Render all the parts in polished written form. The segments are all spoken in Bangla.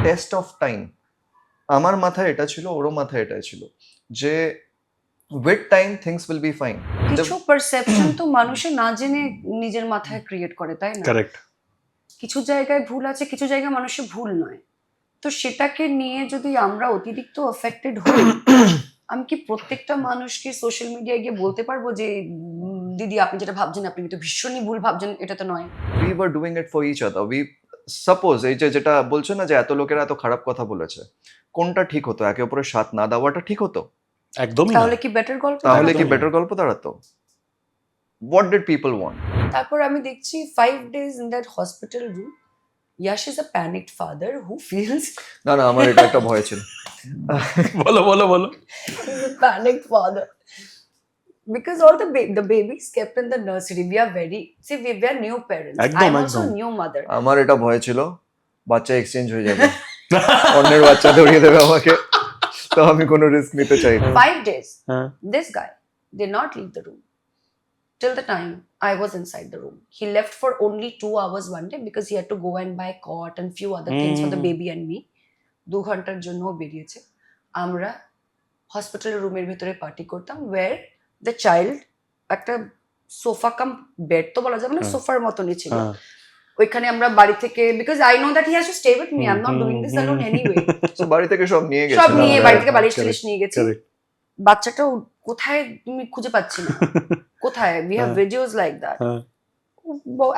Test of time. আমার মাথায় এটা ছিল, ওরও মাথায় এটা ছিল যে with time things will be fine. কিছু পারসেপশন তো মানুষে না জেনে নিজের মাথায় ক্রিয়েট করে, তাই না? কারেক্ট। কিছু জায়গায় ভুল আছে, কিছু জায়গায় মানুষের ভুল নয়। তো সেটাকে নিয়ে যদি আমরা অতিরিক্ত এফেক্টেড হই, আমি কি প্রত্যেকটা মানুষকে সোশ্যাল মিডিয়ায় গিয়ে বলতে পারবো যে দিদি আপনি যেটা ভাবছেন আপনি কিন্তু ভীষণই ভুল ভাবছেন? এটা তো নয়। We were doing it for each other. We suppose এই যে যেটা বলছো না যে এত লোকেরা এত খারাপ কথা বলেছে, কোনটা ঠিক হতো? একে অপরের সাথ না দেওয়াটা ঠিক হতো? একদমই না। তাহলে কি বেটার গল্প? তাহলে কি একদমই। বেটার গল্প দাঁড়াতো? What did people want? তারপর আমি দেখছি 5 days in that hospital room, Yash is a panicked father who feels না না, আমার এটা একটা ভয় ছিল। বলো বলো বলো। he's a panicked father because all the babies kept in the nursery. We are new parents. একদম, I'm also একদম। a new mother. আমার এটা ভয় ছিল বাচ্চা এক্সচেঞ্জ হয়ে যাবে, অন্যের বাচ্চা ধরিয়ে দেবে আমাকে, তো আমি কোনো রিস্ক নিতে চাই না। 5 days. হ্যাঁ। This guy did not leave the room till the time I was inside the room. He left for only 2 hours one day because he had to go and buy cot and few other things for the baby and me. 2 ঘন্টার জন্য বেরিয়েছে। আমরা হসপিটালের রুমের ভিতরে পার্টি করতাম, where the child একটা সোফা কাম বেড তো বলা যাবে না, সোফার মতনই ছিল। হ্যাঁ। ওইখানে আমরা বাড়ি থেকে, because I know that he has to stay with me, I'm not doing this alone anyway. So বাড়ি থেকে সব নিয়ে গেছে। সব নিয়ে বাড়ি থেকে বালিশ Correct, টালিশ নিয়ে গেছি। correct. বাচ্চাটাও কোথায় তুমি খুঁজে পাচ্ছি না, কোথায়? we have হ্যাঁ। videos like that. হ্যাঁ।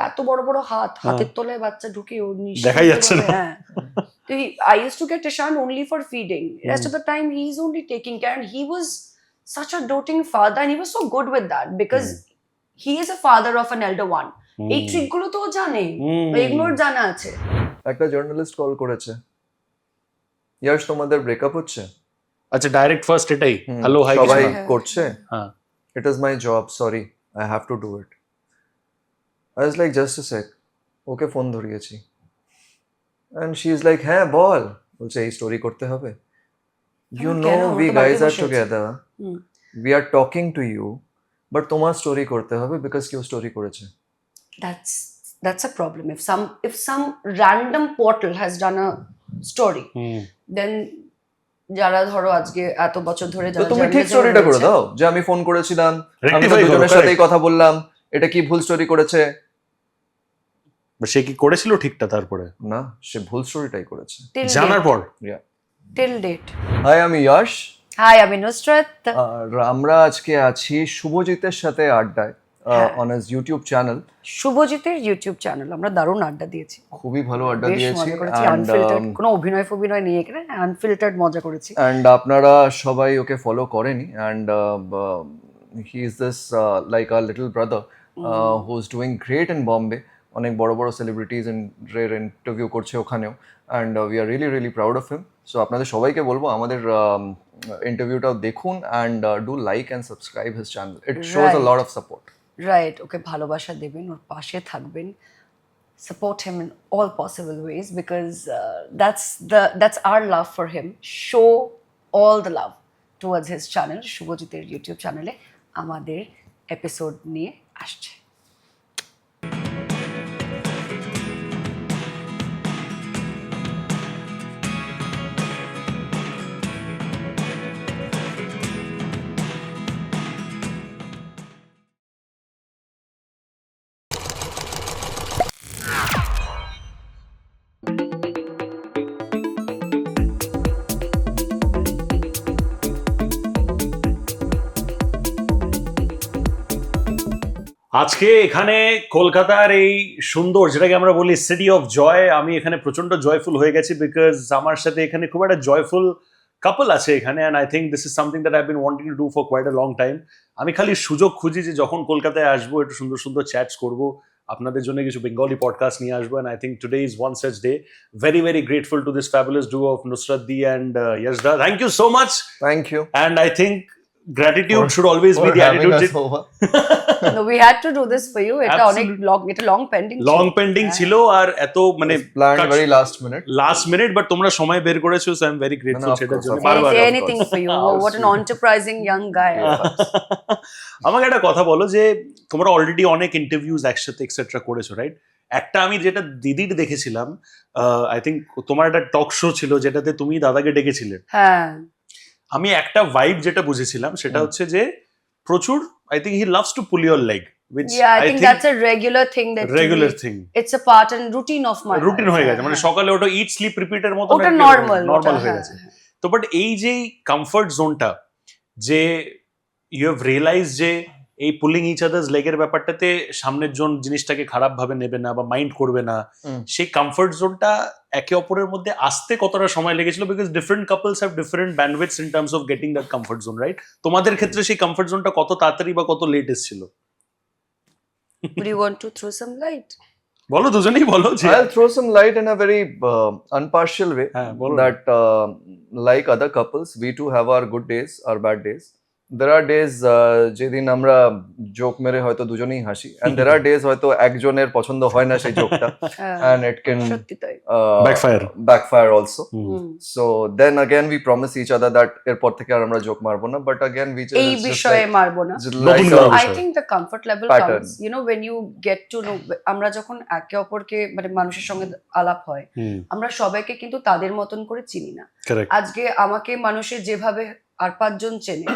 এত বড় বড় হাতের তলায় বাচ্চা ঢুকে ও নিশ্চয়ই দেখাই যাচ্ছে না। হ্যাঁ। তো I used to get Ishan only for feeding. Rest of the time he's only taking care, and he was such a doting father and he was so good with that because he is a father of an elder one. এই ট্রিক গুলো তো ও জানে, এগুলোর জানা আছে। একটা জার্নালিস্ট কল করেছে, ইয়াশ তোমাদের ব্রেকআপ হচ্ছে? আচ্ছা, ডাইরেক্ট ফার্স্ট এটাই হ্যালো হাই সবাই হ্যাঁ। করছে, হ্যাঁ। It is my job, sorry I have to do it. I was like just a sec, okay phone ধরিয়েছি এন্ড শি ইজ লাইক হ্যাঁ বল, বলছে এই স্টোরি করতে হবে। ইউ নো কেন? উই আমরা তো গাইজ বাড়িতে আর বসে আছি। Together, we are talking to you, but তোমার স্টোরি করতে হবে বিকজ কেউ স্টোরি করেছে। That's a problem. If some random portal has done a story, then যারা ধরো আজকে এত বছর ধরে তো যারা তুমি ঠিক journalism স্টোরিটা করে রয়েছে, দাও যে আমি ফোন করেছিলাম, আমি Rectify করো, দুজনের সাথেই correct. কথা বললাম, এটা কি ভুল স্টোরি করেছে? সে কি করেছিল ঠিকটা? তারপরে না, সে ভুল স্টোরিটাই করেছে till জানার date, পর till date. হাই, আমি ইয়াশ, Hi, আমি নুসরাত। আর আমরা আজকে আছি শুভজিতের সাথে আড্ডায় অন হিজ ইউটিউব চ্যানেল। শুভজিতের ইউটিউব চ্যানেল, আমরা দারুণ আড্ডা দিয়েছি, খুবই ভালো আড্ডা বেশ দিয়েছি মজা করেছি, আনফিল্টার্ড, কোনো অভিনয় ফভিনয় নিয়ে এখানে আনফিল্টার্ড মজা করেছি। অ্যান্ড আপনারা সবাই ওকে ফলো করেনি, and he is this like a little brother who is doing great in Bombay. অনেক বড় বড় সেলিব্রিটিজ এর ইন্টারভিউ করছে ওখানেও, and we are really really proud of him. So আপনাদের সবাইকে বলবো আমাদের ইন্টারভিউটাও দেখুন and do like and subscribe his channel, it shows a lot of support. Right, ওকে ভালোবাসা দেবেন, ওর পাশে থাকবেন, support him in all possible ways because that's our love for him. Show all the love towards his channel. শুভজিতের ইউটিউব চ্যানেলে আমাদের এপিসোড নিয়ে আসছে। আজকে এখানে কলকাতার এই সুন্দর, যেটাকে আমরা বলি সিটি অফ জয়, আমি এখানে প্রচন্ড জয়ফুল হয়ে গেছি বিকজ আমার সাথে এখানে খুব একটা জয়ফুল কাপল আছে এখানে, and I think this is something that I been wanting to do for quite a long time. আমি খালি সুযোগ খুঁজি যে যখন কলকাতায় আসবো একটু সুন্দর সুন্দর চ্যাটস করবো, আপনাদের জন্য কিছু বেঙ্গলি পডকাস্ট নিয়ে আসবো, and I think today is one such day. Very very grateful to this fabulous duo of Nusrat di and Yash da. Thank you so much, thank you, and I think gratitude should always be the attitude. No, we had to do this for you. এটা অনেক long pending লং পেন্ডিং ছিল, আর এত মানে planned very last minute, but তোমরা সময় বের করেছো, so I am very grateful No, of সেটার course, জন্য। of course. বারবার anything for you. What an enterprising young guy. আমাকে একটা কথা বলো যে তোমরা অলরেডি অনেক ইন্টারভিউজ একসাথে এক্সেট্রা করেছো, রাইট? একটা আমি যেটা দিদির দেখেছিলাম, আই থিঙ্ক তোমার একটা টক শো ছিল যেটাতে তুমি দাদাকে ডেকেছিলে। হ্যাঁ আমি একটা ভাইব যেটা বুঝেছিলাম সেটা হচ্ছে যে প্রচুর, I think he loves to pool your leg, which yeah, I I think think that's a regular thing that regular thing, it's a part and routine of my routine life. হয়ে গেছে, মানে হ্যাঁ, সকালে ওটা ইট স্লিপ রিপিটের মতো ওটা নর্মাল নর্মাল হয়ে গেছে। তো বাট এই যে কমফর্ট জোনটা, যে ইউ হ্যাভ রিয়েলাইজ যে এই পুলিং ইচ আদার্স লেগের ব্যাপারটাতে সামনের জন জিনিসটাকে খারাপ ভাবে নেবে না বা মাইন্ড করবে না, সেই কমফর্ট জোনটা একে অপরের মধ্যে আসতে কতটা সময় লেগেছিল? Because different couples have different bandwidths in terms of getting that comfort zone, right? তোমাদের ক্ষেত্রে সেই কমফর্ট জোনটা কত তাড়াতাড়ি বা কত লেট এসেছিল? Would you want to throw some light? বলো, দুজনেই বলো যে I'll throw some light in a very unpartial way হ্যাঁ বলো। that like other couples, we too have our good days, our bad days. There are days যেদিন আমরা জোক মেরে হয়তো দুজনেই হাসি, and there are days হয়তো একজনের পছন্দ হয় না সেই জোকটা, and it can সত্যি তাই। backfire also. Hmm. So then again we promise each other that এরপর থেকে আর আমরা জোক মারবো না, but again we just এই বিষয়ে মারবো না। নতুন কোনো I বিষয়। think the comfort level Pattern. comes, you know, when you get to know, আমরা যখন একে অপরকে মানে মানুষের সঙ্গে আলাপ হয়, আমরা সবাইকে কিন্তু তাদের মতন করে চিনি না। কারেক্ট। আজকে আমাকে মানুষের যেভাবে আর পাঁচজন চেনে,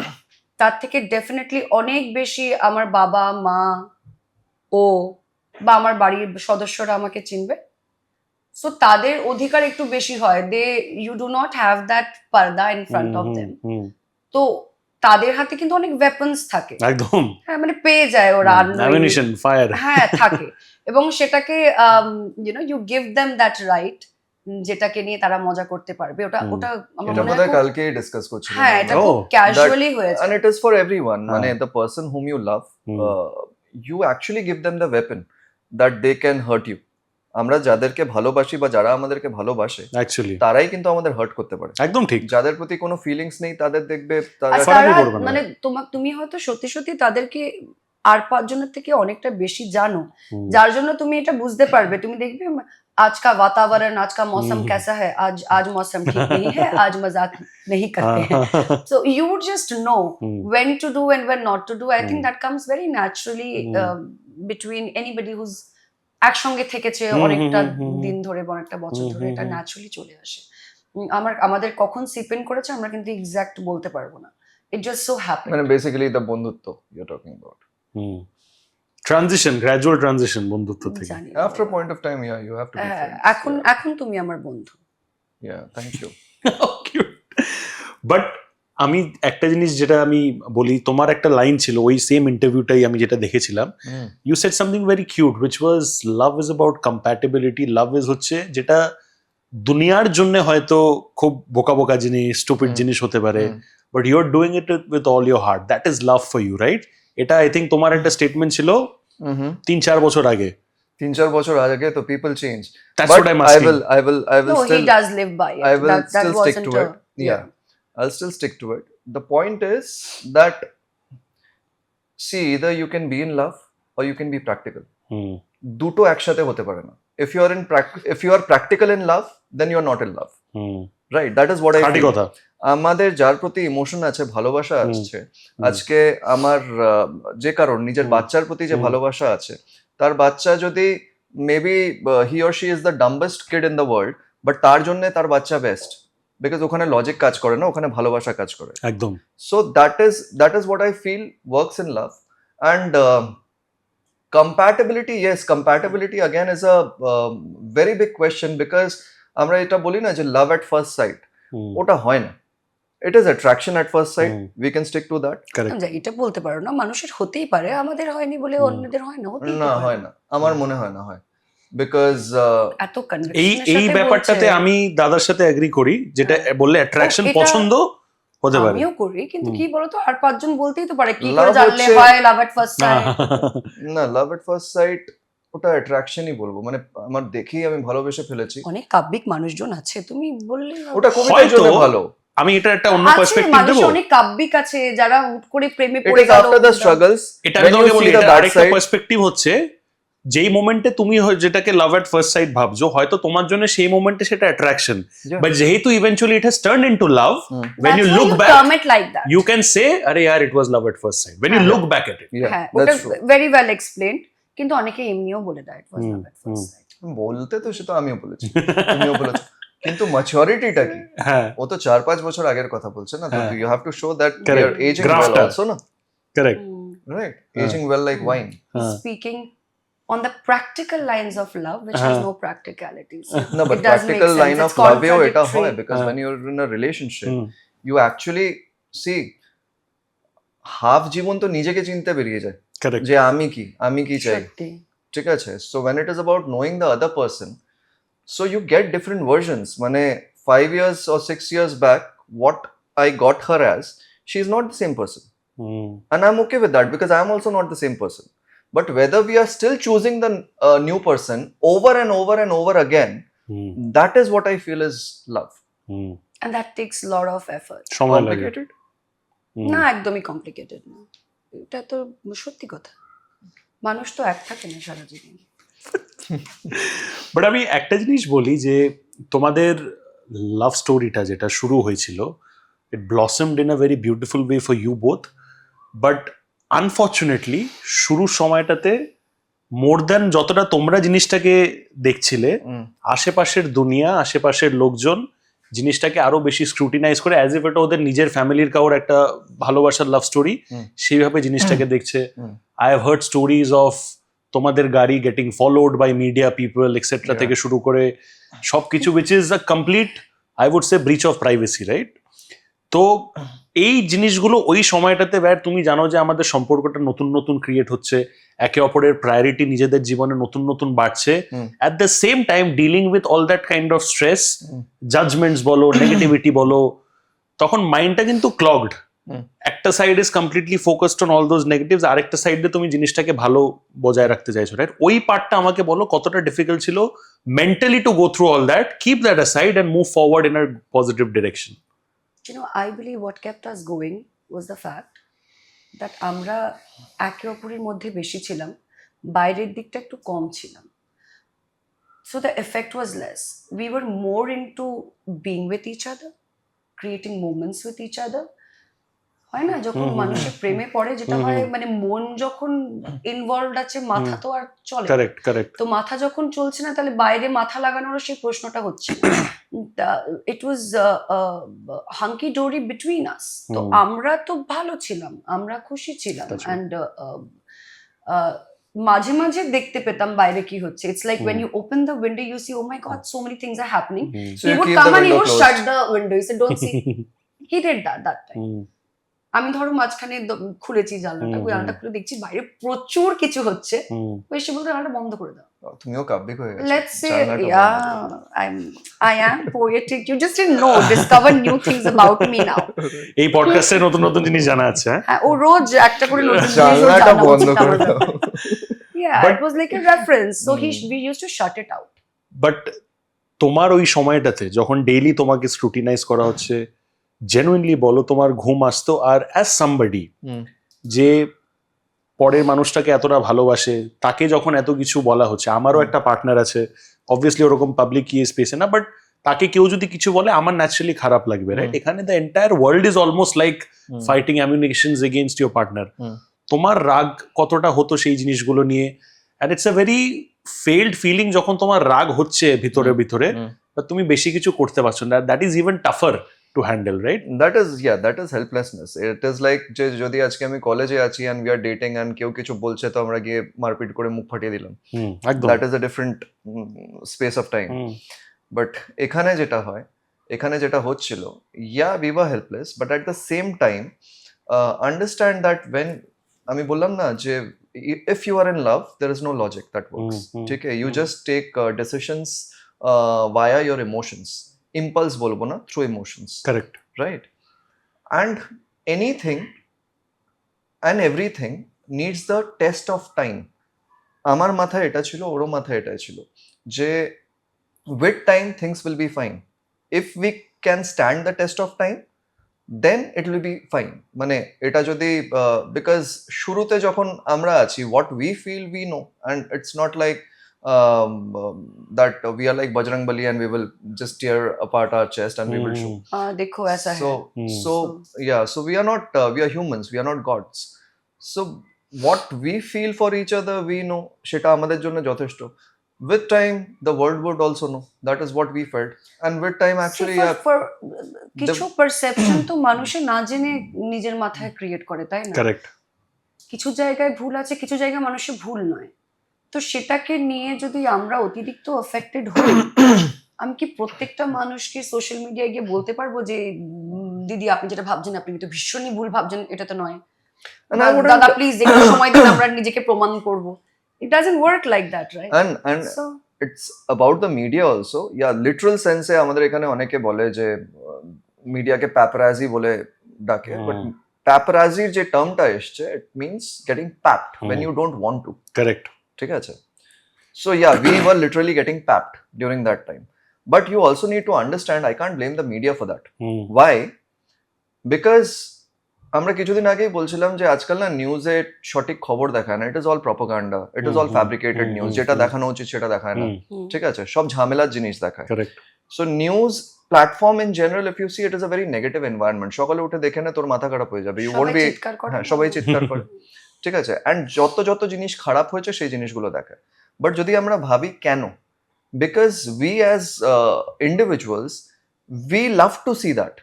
তার থেকে ডেফিনেটলি অনেক বেশি আমার বাবা মা ও বা আমার বাড়ির সদস্যরা আমাকে চিনবে। সো তাদের অধিকার একটু বেশি হয়, they you do not have that parda in front of them. তো তাদের হাতে কিন্তু অনেক ওয়েপন্স থাকে, একদম হ্যাঁ মানে পেয়ে যায় ওরা অ্যামিনিশন, ফায়ার, হ্যাঁ থাকে, এবং সেটাকে you know you give them that right, যেটাকে নিয়ে তারা মজা করতে পারবে। ওটা ওটা আমার এটা মনে বোধহয় হয় কালকেই ডিসকাস করছিলাম। হ্যাঁ এটা খুব Oh, ক্যাজুয়ালি হয়েছে। And it is for everyone. হ্যাঁ। মানে the person whom you love, hmm. you actually give them the weapon that they can hurt you. আমরা যাদেরকে ভালোবাসি বা যারা আমাদেরকে ভালোবাসে অ্যাকচুয়ালি তারাই কিন্তু আমাদের হার্ট করতে পারে। একদম ঠিক। যাদের প্রতি কোনো ফিলিংস নেই তাদের দেখবে তারা আর ফারাকই তারা পড়বে না। মানে তুমি হয়তো সত্যি সত্যি তাদেরকে আর পাঁচজনের থেকে অনেকটা বেশি জানো, যার জন্য তুমি এটা বুঝতে পারবে। তুমি দেখবে आज का वातावरण, आज का मौसम कैसा है, आज मौसम ठीक नहीं है, आज मजाक नहीं करते हैं। So you would just know when to do and when not to do. I think that comes very naturally between anybody who's একসঙ্গে থেকেছে অনেকটা দিন ধরে বা অনেকটা বছর ধরে, এটা ন্যাচারালি চলে আসে। আমাদের কখন সিপেন করেছে আমরা কিন্তু এক্সাক্ট বলতে পারবো না, ইট জাস্ট সো হ্যাপেন। মানে বেসিক্যালি দ্য বন্ধুত্ব you are talking about. Transition, gradual transition বন্ধুত্ব থেকে। জানি after a point of time you have to be friends. এখন তুমি আমার বন্ধু। Yeah thank you. বাট আমি একটা জিনিস যেটা আমি বলি, তোমার একটা লাইন ছিল ওই সেম ইন্টারভিউটাই আমি যেটা দেখেছিলাম, you said something very cute which was love is about compatibility. Love is হচ্ছে যেটা দুনিয়ার জন্য হয়তো খুব বোকা বোকা জিনিস, স্টুপিড জিনিস হতে পারে, but you are doing it with all your heart, that is love for you, right? এটা আই থিঙ্ক তোমার একটা স্টেটমেন্ট ছিল 3-4 বছর আগে। 3-4 বছর আগে তো people change. That's But what I'm asking. I will No, still he does live by it. I will that still stick wasn't to it. Yeah. I'll still stick to it. The point is that see, either you can be in love or you can be practical. দুটো একসাথে হতে পারে না। If you are practical in love, then you are not in love. Right? That is what I feel. কথা আমাদের যার প্রতি ইমোশন আছে, ভালোবাসা আছে, আজকে আমার যে কারণ নিজের বাচ্চার প্রতি যে ভালোবাসা আছে, তার বাচ্চা যদি maybe he or she is the dumbest kid in the world, but তার জন্য তার বাচ্চা বেস্ট, বিকজ ওখানে লজিক কাজ করে না, ওখানে ভালোবাসা কাজ করে। একদম। So that is what I feel works in love. And compatibility, yes, compatibility again is a very big question, because আমরা এটা বলি না যে লাভ এট ফার্স্ট সাইট, ওটা হয় না। It is attraction at first sight, we can stick to that. এটা বলতে পারো না, মানুষের হতেই পারে, আমাদের হয়নি বলে অন্যদের হয় না, হতেই না হয় না, আমার মনে হয় না হয়, বিকজ এত এই ব্যাপারটাতে আমি দাদার সাথে এগ্রি করি, যেটা বললে অ্যাট্রাকশন পছন্দ হতে পারে। আমিও করি, কিন্তু কি বলতো আর পাঁচজন বলতেই তো পারে কি করে Love জানলে হচ্ছে- হয় লাভ এট ফার্স্ট সাইট। না, লাভ এট ফার্স্ট সাইট ওটা অ্যাট্রাকশনই বলবো, মানে আমার দেখেই আমি ভালোবেসে ফেলেছি, অনেক কাব্যিক মানুষজন আছে, তুমি বললে ওটা কবিতার হয়তো জন্য ভালো। আমি এটা একটা অন্য আছে, পার্সপেক্টিভ মানুষ দেবো। অনেক কাব্যিক আছে যারা হুট করে প্রেমে It পড়ে is গেল। after the struggles এটা আমি when তোমাকে you বলি, see the এটা bad আরেকটা side. পার্সপেক্টিভ হচ্ছে, যেই মোমেন্টে তুমি যেটাকে লাভ এট ফার্স্ট সাইট ভাবছো, হয়তো তোমার জন্য সেই মোমেন্টে সেটা অ্যাট্রাকশন, Yeah. বাট যেহেতু eventually it has turned into love, That's when you why look you back term it like that. you can say, "Arey yaar, it was love at first sight." When you look back at it, Yeah, হ্যাঁ, ওটা that's true. very well explained. কিন্তু অনেকে এমনিও বলে দেয় it was hmm, love at first sight. বলতে তো সেটা আমিও বলেছি, তুমিও বলেছো, কিন্তু ম্যাচুরিটিটা কি? হ্যাঁ, ও তো 4-5 বছর আগের কথা বলছে না, তো হ্যাঁ। You have to show that you Correct. আর এজিং Grafter. ওয়েল অলসো না, কারেক্ট। Hmm. রাইট? হ্যাঁ। Ageing well like Hmm. Wine. হ্যাঁ। Speaking on the practical lines of love, which has no practicalities. না, but It does make practical sense. Line of It's লাভেও এটা হয়, contradictory. বিকজ হ্যাঁ। when you're in a relationship hmm, you actually see half জীবন তো নিজেকে চিনতে বেরিয়ে যায়, কারেক্ট। যে আমি কি চাই, সত্যি। ঠিক আছে? So when it is about knowing the other person, so you get different versions. মানে 5 years or 6 years back, what I got her as, she is not the same person. Hmm, And I'm okay with that because I'm also not the same person. But whether we are still choosing the new person over and over and over again, hmm, that is what I feel is love. Hmm. And that takes a lot of effort. সময় লাগে। Complicated? হুম, না, একদমই কমপ্লিকেটেড না। এটা তো সত্যি কথা। মানুষ তো এক থাকে না সারা জীবন। বাট আমি একটা জিনিস বলি যে তোমাদের লাভ স্টোরিটা যেটা শুরু হয়েছিল, it blossomed in a very beautiful way for you both, but unfortunately শুরুর সময়টাতে মোর দ্যান যতটা তোমরা জিনিসটাকে দেখছিলে, Mm. আশেপাশের দুনিয়া, আশেপাশের লোকজন জিনিসটাকে আরো বেশি স্ক্রুটিনাইজ করে অ্যাজ ইফ এটা ওদের নিজের ফ্যামিলির কারোর একটা ভালোবাসার লাভ স্টোরি, সেইভাবে জিনিসটাকে দেখছে। I have heard stories of তোমাদের গাড়ি getting followed by media people etcetera Yeah. থেকে শুরু করে সবকিছু, which is a complete I would say breach of privacy, right? তো এই জিনিসগুলো ওই সময়টাতে ব্যাট তুমি জানো যে আমাদের সম্পর্কটা নতুন নতুন ক্রিয়েট হচ্ছে, একে অপরের প্রায়োরিটি নিজেদের জীবনে নতুন নতুন বাড়ছে, at the same time dealing with all that kind of stress, judgements বলো, নেগেটিভিটি বলো, তখন মাইন্ডটা কিন্তু ক্লগড। একটা side is completely focused on all those negatives, আরেকটা সাইডে তুমি জিনিসটাকে ভালো বজায় রাখতে চাইছো, রাইট? ওই পার্টটা আমাকে বলো কতটা ডিফিকাল্ট ছিল mentally to go through all that, keep that aside and move forward in a positive direction. You know, I believe what kept us going was the fact that আমরা একে অপরের মধ্যে বেশি ছিলাম, বাইরের দিকটা একটু কম ছিলাম। So the effect was less. We were more into being with each other, creating moments with each other. হয় না, যখন মানুষের প্রেমে পড়ে যেটা হয়, মানে মন যখন ইনভলভড আছে, মাথা তো আর চলে না। Correct, correct. তো মাথা যখন চলছে না, তাহলে বাইরে মাথা লাগানোর সেই প্রশ্নটা হচ্ছে ইট ওয়াজ হাঙ্কি ডোরি বিটুইন আস। তো আমরা তো ভালো ছিলাম, আমরা খুশি ছিলাম, অ্যান্ড মাঝে মাঝে দেখতে পেতাম বাইরে কি হচ্ছে। It's like when you open the window you see, oh my god, so many things are happening. So He you would keep come the and he window would closed. shut the window. He said, don't see. He did that time. আমি ধরো মাঝখানে খুলেছি জানলাটা, ওই জানলাটা খুলে দেখছি বাইরে প্রচুর কিছু হচ্ছে, ওই সে বলতে জানলাটা বন্ধ করে দাও। তুমিও কাব্যিক হয়ে গেছো। Let's say, জানলাটা বন্ধ yeah, করে I am poetic. You just didn't know. Discover new things about me now. এই পডকাস্টে নতুন নতুন জিনিস জানা আছে। হ্যাঁ, ও রোজ একটা করে নতুন জিনিস জানলাটা জানা বন্ধ উচিত করে আমার। দাও। Yeah, But- it was like a reference. So we used to shut it out. But তোমার ওই সময়টাতে যখন ডেইলি তোমাকে স্ক্রুটিনাইজ করা হচ্ছে, জেনুইনলি বলো তোমার ঘুম আসতো? আর অ্যাজ সামবডি যে পরের মানুষটাকে এতটা ভালোবাসে, তাকে যখন এত কিছু বলা হচ্ছে, আমারও একটা পার্টনার আছে, অবভিয়াসলি ওরকম পাবলিক স্পেসে না, বাট তাকে কেউ যদি কিছু বলে আমার ন্যাচারালি খারাপ লাগবে, রাইট? এখানে the entire world is almost like fighting ammunitions against your partner. তোমার রাগ কতটা হতো সেই জিনিসগুলো নিয়ে? And it's a very failed feeling যখন তোমার রাগ হচ্ছে ভিতরে ভিতরে, তুমি বেশি কিছু করতে পারছো না। That is even টাফার to handle, right? that is helplessness. It is like যে যদি আজকে আমি কলেজে আছি and we are dating and কেউ কিছু বলছে, তো আমরা গিয়ে মারপিট করে মুখ ফাটিয়ে দিলাম। একদম। That is a different space of time. But এখানে যেটা হয়, এখানে যেটা হচ্ছিল, we were helpless, but at the same time understand that when আমি বললাম না যে if you are in love there is no logic that works. ঠিক আছে? You just take decisions via your emotions. Impulse বলবো না, through emotions. Correct. Right? And anything and everything needs the test of time. আমার মাথায় এটা ছিল, ওরও মাথায় এটা ছিল যে with time things will be fine. If we can stand the test of time, then it will be fine. মানে এটা যদি because শুরুতে যখন আমরা আছি, what we feel we know, and it's not like that we are like Bajrangbali and we will just tear apart our chest and we will show. देखो ऐसा है. So we are not we are humans, we are not gods. So what we feel for each other, we know সেটা আমাদের জন্য যথেষ্ট. With time, the world would also know. That is what we felt. And with time, actually, See, yeah, কিছু পারসেপশন তো মানুষে না জেনে নিজের মাথায় ক্রিয়েট করে, তাই না? কারেক্ট। কিছু জায়গায় ভুল আছে, কিছু জায়গায় মানুষের ভুল নয়। তো সেটাকে নিয়ে যদি আমরা অতিরিক্ত এফেক্টেড হই, আমি কি প্রত্যেকটা মানুষকে সোশ্যাল মিডিয়ায় গিয়ে বলতে পারবো যে দিদি আপনি যেটা ভাবছেন আপনি কিন্তু ভীষণই ভুল ভাবছেন, এটা তো নয়। and I wouldn't. দাদা প্লিজ একটু সময় দিন, আমরা নিজেকে প্রমাণ করব। It doesn't work like that, right? And So it's about the media also. Yeah, literal sense এ আমাদের এখানে অনেকে বলে যে মিডিয়াকে প্যাপারাজি বলে ডাকে, but প্যাপারাজির যে টার্মটা এসছে, it means getting papped when you don't want to. Correct. ঠিক আছে? So yeah, we were literally getting papped during that time. But you also need to understand, I can't blame the media for that. Why? Because আমরা কিছুদিন আগেই বলছিলাম যে আজকাল না নিউজে সঠিক খবর দেখায় না, it is all propaganda, it is all fabricated news, যেটা দেখানো উচিত সেটা দেখায় না, ঠিক আছে, সব ঝামেলার জিনিস দেখায়। Correct. So news platform in general, if you see, it is a very negative environment. সকালে উঠে দেখে না তোর মাথা খারাপ হয়ে যাবে, ইউ ওন্ট বি, হ্যাঁ সবাই চিৎকার করে, ঠিক আছে, অ্যান্ড যত যত জিনিস খারাপ হয়েছে সেই জিনিসগুলো দেখায়। বাট যদি আমরা ভাবি কেন, because we as individuals we love to see that.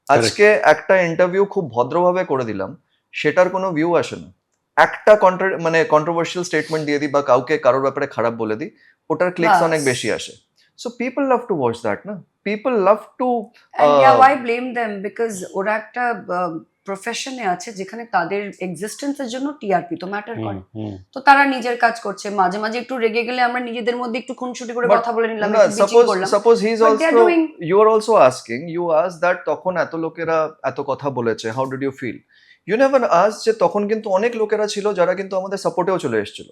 আজকে একটা ইন্টারভিউ খুব ভদ্রভাবে করে দিলাম, সেটার কোনো ভিউ আসে না। একটা কন্ট্রোভার্সিয়াল স্টেটমেন্ট দিয়ে দিই বা কাউকে কারোর ব্যাপারে খারাপ বলে দিই, ওটার ক্লিকস অনেক বেশি আসে। So people love to watch that না, people love to, and yeah, why blame them? Because ওরা একটা প্রফেশনে আছে যেখানে তাদের এক্সিস্টেন্সের জন্য টিআরপি তো ম্যাটার করে। তো তারা নিজের কাজ করছে, মাঝে মাঝে একটু রেগে গেলে আমরা নিজেদের মধ্যে একটু খুনসুটি করে কথা বলে নিলাম, একটু bitching করলাম। Suppose he is But they are also, doing- you are also asking, you ask that তখন এত লোকেরা এত কথা বলেছে, how did you feel? You never ask যে তখন কিন্তু অনেক লোকেরা ছিল যারা কিন্তু আমাদের সাপোর্টেও চলে এসেছিল।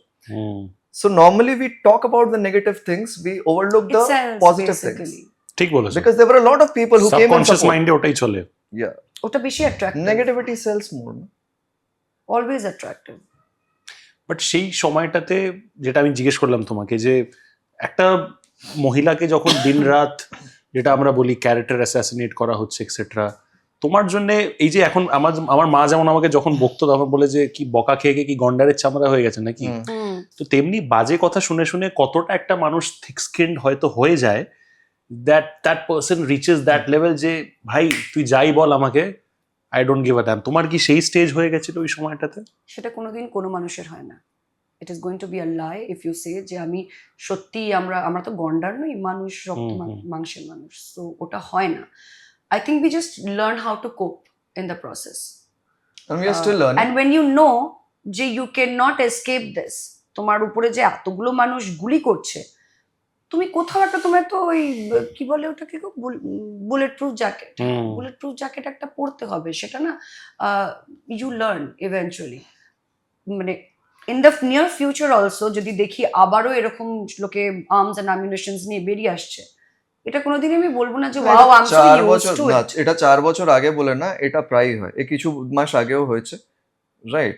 So normally we talk about the negative things, we overlook the It sells, positive things, basically. ঠিক বলেছো। because there were a lot of people who came and subconscious support. মাইন্ডে ওটাই চলে। Yeah, ওটা বেশি attractive, negativity sells more, no? Always attractive. But সেই সময়টাতে যেটা আমি জিজ্ঞেস করলাম তোমাকে, যে একটা মহিলাকে যখন দিনরাত যেটা আমরা বলি ক্যারেক্টার অ্যাসাসিনেট করা হচ্ছে এক্সেট্রা, তোমার জন্য এই যে এখন আমার মা যেমন আমাকে যখন বকতো তখন বলে যে কি বকা খেয়ে কি গন্ডারের চামড়া হয়ে গেছে নাকি, তো তেমনি বাজে কথা শুনে শুনে কতটা একটা মানুষ থিক স্কিন্ড হয়তো হয়ে যায়, that person reaches that level যে ভাই তুই যাই বল আমাকে, I don't give a damn. তোমার কি সেই স্টেজ হয়ে গেছিল ওই সময়টাতে? সেটা কোনোদিন কোনো মানুষের হয় না। It is going to be a lie if you say যে আমি সত্যি, আমরা তো গন্ডার নই, মানুষ রক্ত মাংসের মানুষ, সো ওটা হয় না। I think we just learn how to cope in the process, And we are still learning. And when you know যে you can not escape this, তোমার উপরে যে এতগুলো মানুষ গুলি করছে, তুমি কোথাও একটা, তোমার তো ওই কি বলে ওটাকে, bullet proof jacket, bullet proof jacket একটা পরতে হবে, সেটা না ইউ লার্ন ইভেনচুয়ালি। মানে in the near future also যদি দেখি আবারও এরকম লোকে আর্মস অ্যান্ড অ্যামিউনিশনস নিয়ে বেরিয়ে আসছে, এটা কোনোদিন আমি বলবো না যে wow I am so used to it. এটা 4 বছর আগে বলে না, এটা প্রায়ই হয়, এই কিছু মাস আগেও হয়েছে, right?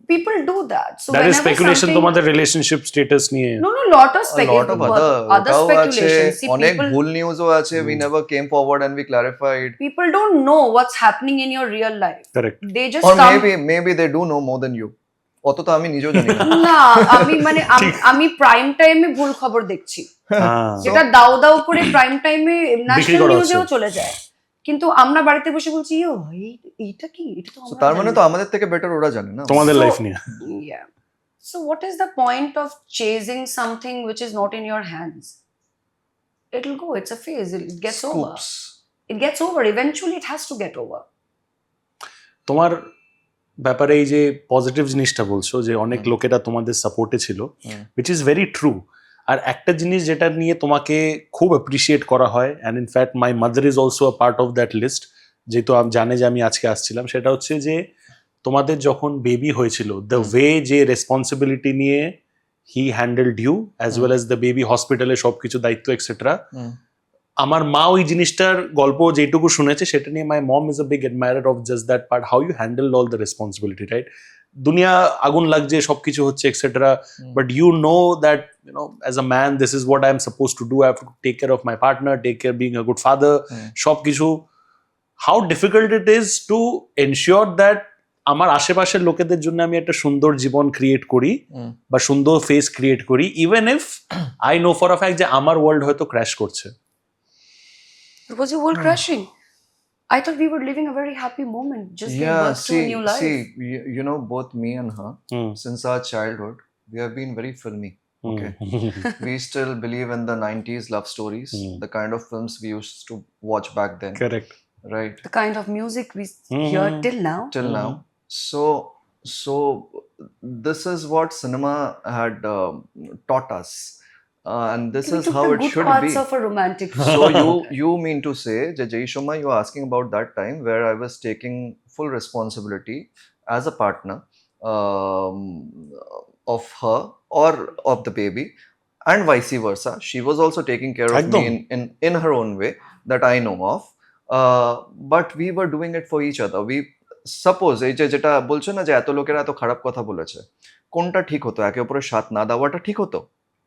People do that. So that is whenever speculation something- তোমাদের রিলেশনশিপ স্ট্যাটাস নিয়ে। No, lot of A lot of speculation. Other ওটাও আছে, speculation. See, অনেক people, ভুল নিউজও আছে, we never came forward and we clarified. people don't know what's happening in your real life. Correct. They just Or come. maybe they do know more than you. অত তো আমি নিজেও জানি না। না, আমি প্রাইম টাইমে ভুল খবর দেখছি, হ্যাঁ। যেটা দাও দাও করে প্রাইম টাইমে ন্যাশনাল করা নিউজেও হচ্ছে। চলে যায়, কিন্তু আমরা বাড়িতে বসে বলছি এইটা কি, এটা তো So আমরা তার মানে জানি তো না। আমাদের থেকে বেটার ওরা জানে না। তোমাদের So- লাইফ নিয়ে। Yeah. So what is the point of chasing something which is not in your hands? It'll go. It's a phase. It gets over. Scoops. It gets over. Eventually, it has to get over. তোমার ব্যাপারে এই যে পজিটিভ জিনিসটা বলছো যে অনেক লোকেরা তোমাদের সাপোর্টে ছিল, which is very true. আর একটা জিনিস যেটা নিয়ে তোমাকে খুব অ্যাপ্রিসিয়েট করা হয়, and in fact my mother is also a part of that list, যেহেতু আমি জানে যে আমি আজকে আসছিলাম, সেটা হচ্ছে যে তোমাদের যখন বেবি হয়েছিল, দ্য ওয়ে যে রেসপন্সিবিলিটি নিয়ে he handled you as well as the baby, হসপিটালে সবকিছু দায়িত্ব এক্সেট্রা। আমার মা ওই জিনিসটার গল্প যেটুকু শুনেছে সেটা নিয়ে my mom is a big admirer of just that part, how you handle all the responsibility, right? দুনিয়া আগুন লাগছে, সবকিছু হচ্ছে etcetera, but you know that you know, as a man, this is what I am supposed to do. I have to take care of my partner, take care being a good father, সব কিছু. How difficult it is to ensure that আমার আশেপাশের লোকেদের জন্য আমি একটা সুন্দর জীবন ক্রিয়েট করি হুম। বা সুন্দর ফেস ক্রিয়েট করি, even if I know for a fact যে আমার ওয়ার্ল্ড হয়তো ক্র্যাশ করছে। Was your world crashing? I thought we were living a very happy moment, just giving Yeah, birth to a new life. see, you know, both me and her, hmm, since our childhood, we have been very filmy. Okay. We still believe in the 90s love stories, Hmm. the kind of films we used to watch back then, correct. right? The kind of music we Mhm. hear till now. Till now. So this is what cinema had taught us, and this We is took how the it good should parts be. of a romantic So film. you mean to say, Jai Shoma, you are asking about that time where I was taking full responsibility as a partner um, of her or of the baby, and vice versa. She was also taking care of me Ekdom. in her own way that I know of. But we were doing it for each other. We suppose এই যে যেটা বলছো না যে এত লোকেরা এত খারাপ কথা বলেছে, কোনটা ঠিক হতো? একে অপরের সাথ না দেওয়াটা ঠিক হতো?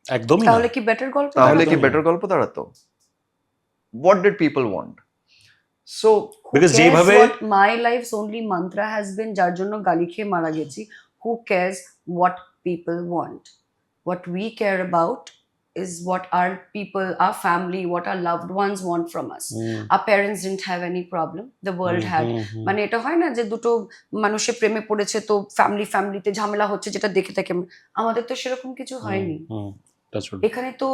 একদমই না। তাহলে কি বেটার গল্প তাহলে কি একদমই। বেটার গল্প দাঁড়াতো? What did people want? So Because Who cares যেভাবে- what my life's only mantra has been, যার জন্য গালি খেয়ে মারা গেছি? Who cares what people want? What we care about is what our people, our family, what our loved ones want from us. Hmm, Our parents didn't have any problem. The world hmm, had. হুম, হুম। মানে এটা হয় না যে দুটো মানুষের প্রেমে পড়েছে তো ফ্যামিলিতে ঝামেলা হচ্ছে, যেটা দেখে থাকে। আমাদের তো সেরকম কিছু হয়নি। হুম, that's true. এখানে তো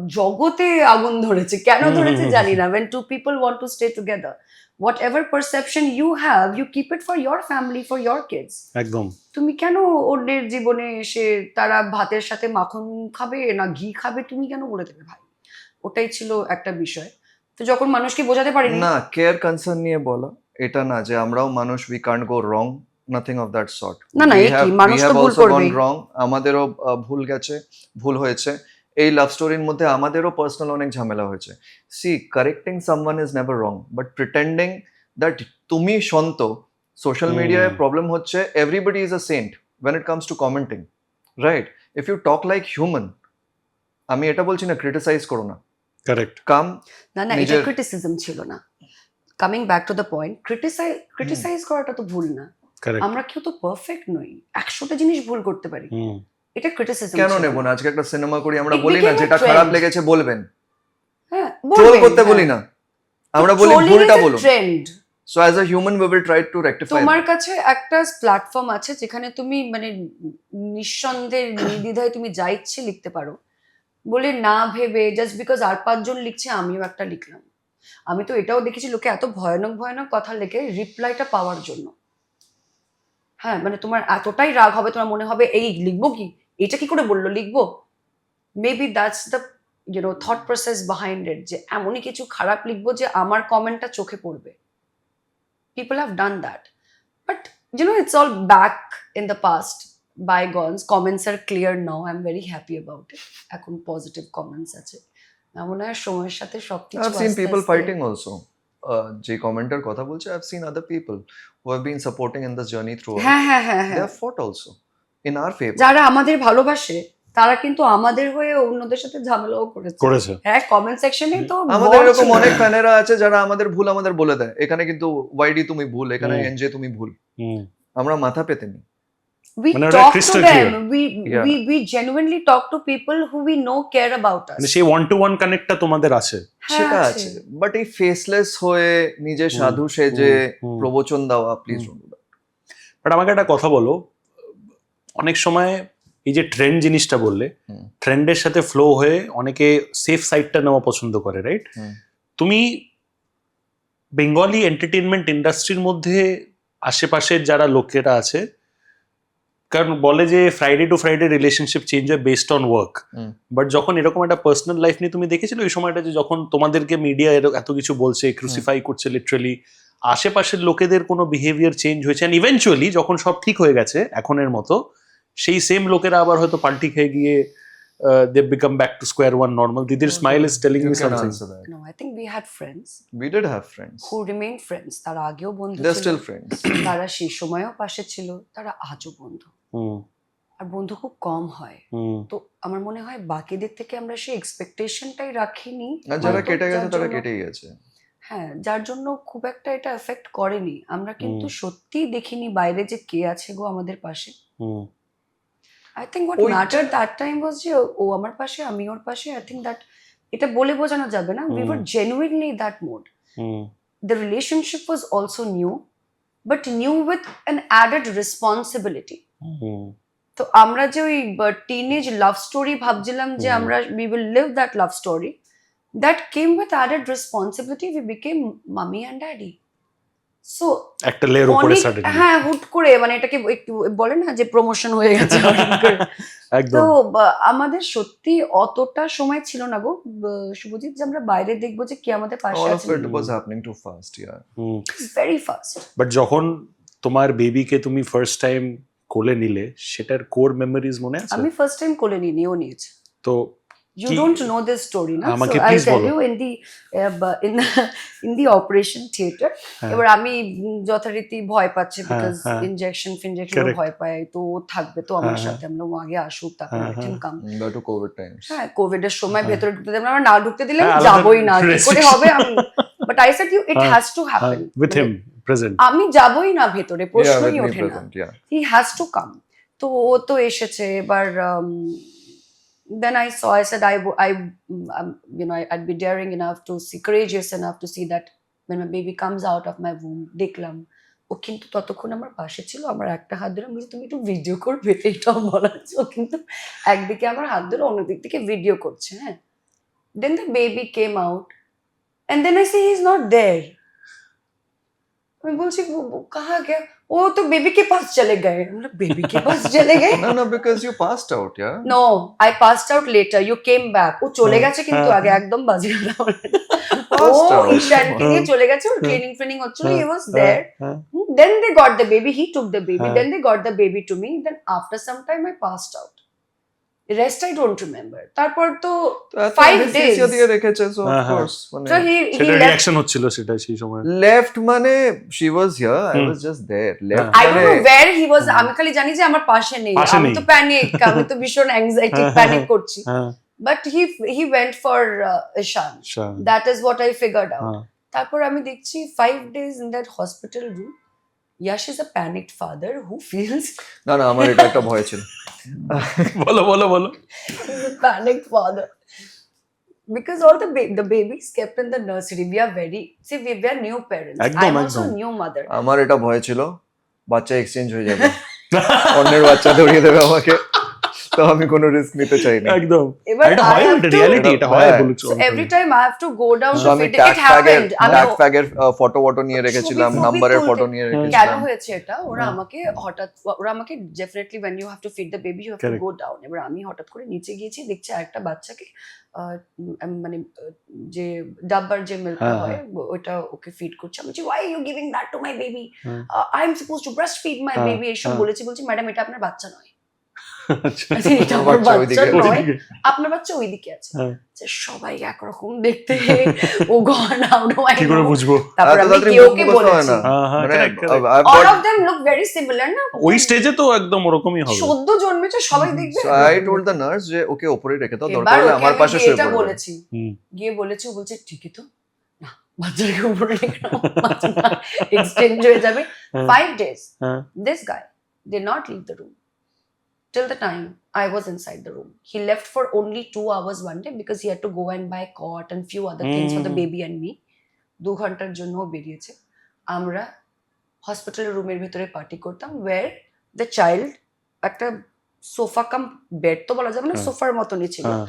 জগতে আগুন ধরেছে, কেন ধরেছে জানি না। when two people want to stay together, whatever perception you have, you keep it for your family, for your kids. একদম। তুমি কেন অন্যের জীবনে এসে তারা ভাতের সাথে মাখন খাবে না ঘি খাবে তুমি কেন বলে দেবে ভাই? ওটাই ছিল একটা বিষয়। তো যখন মানুষকে বোঝাতে পারিনি, না, কেয়ার কনসার্ন নিয়ে বলা এটা না যে আমরাও মানুষ, we can't go wrong, nothing of that sort. না, এ কি, মানুষ তো ভুল করবেই। রং, আমাদেরও ভুল গেছে, ভুল হয়েছে। এই লাভ স্টোরির মধ্যে আমাদেরও পার্সোনাল অনেক ঝামেলা হয়েছে। See, correcting someone is never wrong, but pretending that তুমি সন্ত, সোশ্যাল মিডিয়ায় প্রবলেম হচ্ছে everybody is a saint when it comes to commenting, right? If you talk like human, আমি এটা বলছি না ক্রিটিসাইজ করো না, কারেক্ট। কাম না এটা নিজের- ক্রিটিসিজম ছিল না। Coming back to the point, criticise করাটা তো ভুল না। কারেক্ট। আমরা কেউ তো পারফেক্ট নই, 100টা জিনিস ভুল করতে পারি। হুম, এটা ক্রিটিসিজম কেন নেব না? আজকে একটা সিনেমা করি, আমরা It বলি না became a যেটা trend. খারাপ লেগেছে বলবেন, হ্যাঁ, ট্রোল বলবেন, করতে বলি হ্যাঁ। না, আমরা বলি Trolling ভুলটা is a বলুন। trend. So as a human we will try to rectify. তোমার কাছে একটা প্ল্যাটফর্ম আছে যেখানে তুমি মানে নিঃসন্দেহে নির্দ্বিধায় তুমি যা ইচ্ছে লিখতে পারো, বলে না ভেবে জাস্ট বিকজ আর 5 জন লিখছে আমিও একটা লিখলাম। আমি তো এটাও দেখেছি লোকে এত ভয়ানক ভয়ানক কথা লেখে রিপ্লাইটা পাওয়ার জন্য। হ্যাঁ, মানে তোমার এতটাই রাগ হবে, তোমার মনে হবে এই লিখবো কি, এটা কি করে বললো, লিখবো। Maybe that's the thought process behind it, যে এমনই কিছু খারাপ লিখবো যে আমার কমেন্টটা চোখে পড়বে। People have done that, but it's all back in the past, bygones. Comments are clear now. I'm very happy about it. এখন পজিটিভ কমেন্টস আছে। আমার মনে হয় সময়ের সাথে সবকিছু আই হ্যাভ সিন আস্তে পিপল আস্তে- ফাইটিং অলসো। যে কমেন্টের কথা বলছে, I have seen other people who have been supporting in this journey through, হ্যাঁ হ্যাঁ হ্যাঁ দে হ্যাঁ, হ্যাভ ফট অলসো ইন आवर ফেভার। যারা আমাদের ভালোবাসে তারা কিন্তু আমাদের হয়ে অন্যদের সাথে ঝামেলাও করেছে। হ্যাঁ, কমেন্ট সেকশনে তো আমাদের বর এরকম ছিল। অনেক ফ্যানেরা আছে যারা আমাদের ভুল আমাদের বলে দেয়, এখানে কিন্তু ওয়াইডি তুমি ভুল, এখানে হুম। এনজে তুমি ভুল, হুম, আমরা মাথা পেতে নি। We মানে ওটা talk to crystal them. clear. We genuinely talk to people who we know care about us. মানে সেই ওয়ান টু ওয়ান কানেক্টটা তোমাদের আছে। হ্যাঁ, সেটা আছে, বাট এই ফেসলেস হয়ে নিজে সাধু সেজে হুম। প্রবচন দেওয়া, প্লিজ হুম। বাট আমাকে একটা কথা বলো, অনেক সময় এই যে ট্রেন্ড জিনিসটা বললে, হুম। ট্রেন্ডের সাথে ফ্লো হয়ে অনেকে সেফ সাইডটা নেওয়া পছন্দ করে, রাইট? হুম। তুমি বেঙ্গলি এন্টারটেনমেন্ট ইন্ডাস্ট্রির মধ্যে আশেপাশের যারা লোকেরা আছে, কারণ বলে যে Friday to Friday relationship change হয় based on work, hmm. But যখন এরকম একটা পার্সোনাল লাইফ নিয়ে তুমি দেখেছিলে ওই সময়টা, যে যখন তোমাদেরকে মিডিয়া এত কিছু বলছে, ক্রুসিফাই করছে লিটারালি, আশেপাশের লোকেদের কোনো বিহেভিয়ার চেঞ্জ হয়েছে, অ্যান্ড ইভেনচুয়ালি যখন সব ঠিক হয়ে গেছে এখনের মতো, সেই সেম লোকেরা আবার হয়তো পাল্টি খেয়ে গিয়ে they become back to square one normal. দিদির smile is telling You me can something. answer that. No, I think we had friends We did have friends. who remained friends. তারা আগেও বন্ধু They're ছিল, still friends. তারা সেই সময়ও পাশে ছিল, তারা আজও বন্ধু। আর বন্ধু খুব কম হয়, তো আমার মনে হয় বাকিদের থেকে আমরা সেই এক্সপেকটেশনটাই রাখিনি। আর যারা হয়তো কেটে গেছে যার তারা জন্য- কেটেই গেছে। হ্যাঁ, যার জন্য খুব একটা এটা এফেক্ট করেনি। আমরা কিন্তু সত্যিই দেখিনি বাইরে যে কে আছে গো আমাদের পাশে। হুম আই থিঙ্ক হোয়াট ওইটা- ম্যাটার দ্যাট টাইম ওয়াজ যে ও আমার পাশে, আমি ওর পাশে। আই থিঙ্ক দ্যাট এটা বলে বোঝানো যাবে না। We were genuinely that mode. Hmm The relationship was also new, but new with an added responsibility. হুম তো আমরা যে ওই টিনেজ লাভ স্টোরি ভাবছিলাম যে আমরা we will live that love story, that came with added responsibility. We became mommy and daddy. So একটা লেয়ার উপরে অনেক, সাডেনলি হ্যাঁ, হুট করে মানে এটাকে একটু বলে না যে প্রমোশন হয়ে গেছে হঠাৎ করে। তো একদম আমাদের সত্যি অতটা সময় ছিল না গো শুভজিৎ যে আমরা বাইরে দেখবো যে কে আমাদের পাশে all আছে। of it was happening too fast, yeah. Very fast. But যখন তোমার বেবিকে তুমি ফার্স্ট টাইম কোলে নিলে সেটার কোর মেমোরিজ মনে আছে আমি ফার্স্ট টাইম কোলে নিই, ও নিয়েছে। তো You কি- don't know this story, na? আমাকে So I'll please tell বলো। you in the operation theater. হ্যাঁ। এবার আমি যথারীতি ভয় পাচ্ছি হ্যাঁ, বিকজ হ্যাঁ। ইনজেকশন ফিনজেকশন Correct. ভয় পায়, তো ও থাকবে তো আমার হ্যাঁ, সাথে, আমরা ও আগে আসুক তারপর হ্যাঁ, let him come. That to COVID times. হ্যাঁ, কোভিড এর সময় হ্যাঁ। ভেতরে ঢুকতে দেবে না, আমরা না ঢুকতে দিলে হ্যাঁ, আমি আলাদা যাবোই না, কি করে restriction. হবে আমি। বাট আই সেড ইউ ইট হ্যাঁ, has to happen with him present আমি যাবোই না ভেতরে, Yeah, with প্রশ্নই me ওঠে না। present, yeah. He has to come. তো ও তো এসেছে এবার। Then I saw, I said, I'd be daring enough to see, courageous enough to see that when my baby comes out of my womb, দেখলাম ও কিন্তু ততক্ষণ আমার পাশে ছিল, আমার একটা হাত ধরে বলছি তুমি একটু ভিডিও করবে, এইটাও বলা হচ্ছে। ও কিন্তু একদিকে আমার হাত ধরে অন্যদিক থেকে ভিডিও করছে। হ্যাঁ, then the baby came out and then I say he's not there. আমি বলছি কাহা গয়া, ও তো বেবি के पास चले गए। আমরা বেবি के पास चले गए? No, because you passed out, yeah. No, I passed out later. You came back. ও চলে হ্যাঁ, গেছে কিন্তু হ্যাঁ। আগে, একদম বাজে কথা বলে না। ও Passed out. ঈশানকে নিয়ে চলে গেছে, ওর হ্যাঁ। ক্লিনিং ফ্লিনিং হচ্ছিল, হ্যাঁ, he was there. হ্যাঁ, Then they got the baby, he took the baby, হ্যাঁ। then they got the baby to me, then after some time I passed out. The rest I don't remember. তারপর তো তো এত 5 anesthesia days. দিয়ে রেখেছে, so of হ্যাঁ, হ্যাঁ। course, মানে So he সেটা left. রিঅ্যাকশন হচ্ছিল সেটা সেই সময় left মানে she was here, I hmm. was just there. Left I don't মানে know where he was. আমি খালি জানি যে আমার পাশে নেই। পাশে আমি নেই। তো প্যানিক, আমি তো ভীষণ অ্যাংজাইটি, হ্যাঁ, প্যানিক হ্যাঁ, করছি। হ্যাঁ But he went for Ishan. আচ্ছা, That is what I figured out. হ্যাঁ। তারপর আমি দেখছি 5 days in that hospital room. Yash is a panicked father who feels না না আমার এটা একটা ভয় ছিল। বলো বলো বলো he's a panicked father. Because all the babies kept in the nursery. We are we are new parents. একদম, I'm also একদম। new mother. আমার এটা ভয় ছিল বাচ্চা এক্সচেঞ্জ হয়ে যাবে, অন্যের বাচ্চা ধরিয়ে দেবে আমাকে, তো আমি কোনো রিস্ক নিতে চাইনি। একদম এবার এটা I হয় have এটা to- রিয়ালিটি এটা হয় হ্যাঁ। বলছো So every time I have to go down So to আমি feed. Tag It happened. ফ্যাগের ফটো নিয়ে রেখেছিলাম, ছবি নাম্বারের তুলতে- ফটো নিয়ে কেন রেখেছিলাম। হয়েছে এটা, ওরা হ্যাঁ। আমাকে হঠাৎ, ওরা আমাকে definitely when you have to feed the baby you have to Correct. go down. এবার আমি হঠাৎ করে নিচে গিয়েছি, দেখছি আরেকটা বাচ্চাকে মানে যে ডাব্বার যে মিল্কটা হ্যাঁ, হয় ওটা ওকে ফিড করছে। আমি বলছি why are you giving that to my baby? হ্যাঁ। I am supposed to breastfeed my হ্যাঁ, baby. এসব হ্যাঁ। বলেছি বলছি ম্যাডাম এটা আপনার বাচ্চা নয়। আচ্ছা আচ্ছা, এটা আমার বাচ্চা বাচ্চা ওইদিকে। নয়, ওদিকে। আপনার বাচ্চা ওইদিকে আছে। হ্যাঁ। যে সবাই একরকম দেখতে, ও গহনা কি করে বুঝবো তারপর এত আমি তাড়াতাড়ি কেউ মুখ কে মুখস্থ হয় বলেছি, না। হ্যাঁ, হ্যাঁ, মানে correct, correct. I've all got- of them look very similar না। ওই স্টেজে তো একদম ওরকমই হবে সদ্য জন্মেছে সবাই দেখবে। So I told the nurse যে ওকে উপরে রেখে দাও, দরকার এবার হলে ওকে আমার আমি পাশে শুয়ে এটা পড়বে। বলেছি, হুম। গিয়ে বলেছি, ও বলছে ঠিকই তো, না বাচ্চাকে উপরে রেখে দাও, বাচ্চাটা এক্সচেঞ্জ হয়ে যাবে। হ্যাঁ। 5 days হ্যাঁ। this guy did not leave the room till the time I was inside the room. He left for only 2 hours one day because he had to go and buy cot and few other things for the baby and me. 2 ঘন্টার জন্য ও বেরিয়েছে। আমরা হসপিটালের রুমের ভিতরে পার্টি করতাম, where the child একটা সোফা কাম বেড তো বলা যাবে না, হ্যাঁ। সোফার মতনই ছিল। হ্যাঁ।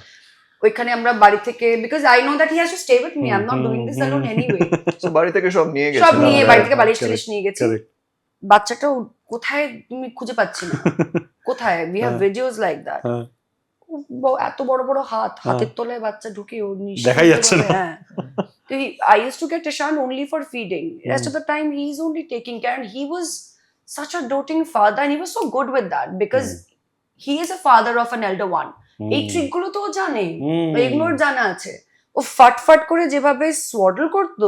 ওইখানে আমরা বাড়ি থেকে, because I know that he has to stay with me, I'm not doing this alone anyway. So বাড়ি থেকে সব নিয়ে সব গেছিলাম। নিয়ে হ্যাঁ, বাড়ি থেকে বালিশ correct, টালিশ নিয়ে গেছি। Correct. বাচ্চাটা কোথায় তুমি খুঁজে পাচ্ছি না, কোথায়, we have হ্যাঁ। videos like that. হ্যাঁ। এত বড় বড় হাত, হ্যাঁ। হাতের তলায় বাচ্চা ঢুকে ও নিঃশ্বাস দেখাই যাচ্ছে না। হ্যাঁ। তো I used to get Ishan only for feeding. Rest of the time he's only taking care, and he was such a doting father and he was so good with that because he is a father of an elder one. এই ট্রিক গুলো তো ও জানে, এগুলোর জানা আছে। ও ফাট করে যেভাবে স্ওয়াডল করতো,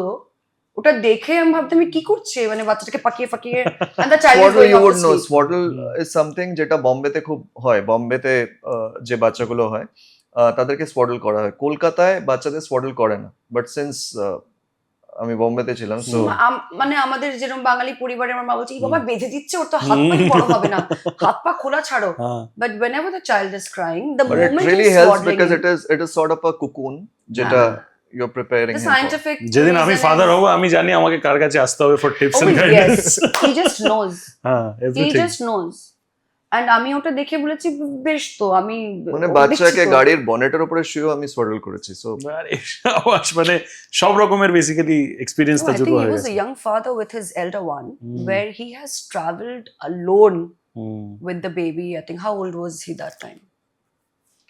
ওটা দেখে আমি ভাবতাম কি করছে, মানে বাচ্চাটাকে পাকিয়ে পাকিয়ে, and the child is Swaddle going you off would to know. sleep. Swaddle is something যেটা বোম্বেতে খুব হয়। বোম্বেতে যে বাচ্চাগুলো হয় তাদেরকে স্ওয়াডল করা হয়। কলকাতায় বাচ্চাদের স্ওয়াডল করে না, বাট সিন্স আমি বোম্বেতে ছিলাম সো মানে আমাদের যেরকম বাঙালি পরিবারে আমার মা বলছে এই বাবা বেঁধে দিচ্ছে ওর তো হাত পা বড় হবে না, হাত পা খোলা ছাড়ো, হ্যাঁ। But whenever the child is crying the but it moment really he's helps swaddling because him, it is sort of a cocoon যেটা you're preparing the him for. scientific যেদিন আমি reason ফাদার is- হব আমি জানি আমাকে কার কাছে আসতে হবে for tips oh and yes, guidance he just knows, হ্যাঁ he everything just knows. And আমি ওটা দেখে বলেছি বেশ তো আমি মানে ও বাচ্চাকে দেখছি তো। গাড়ির বনেটের উপরে শুয়েও আমি সোয়াডল করেছি সো আরে সাবাস, মানে সব রকমের বেসিক্যালি এক্সপেরিয়েন্স No, তা I জুড়ে think he হয়ে was গেছে a young father with his elder one, Hmm. where he has traveled alone hmm, with the baby. I think how old was he that time?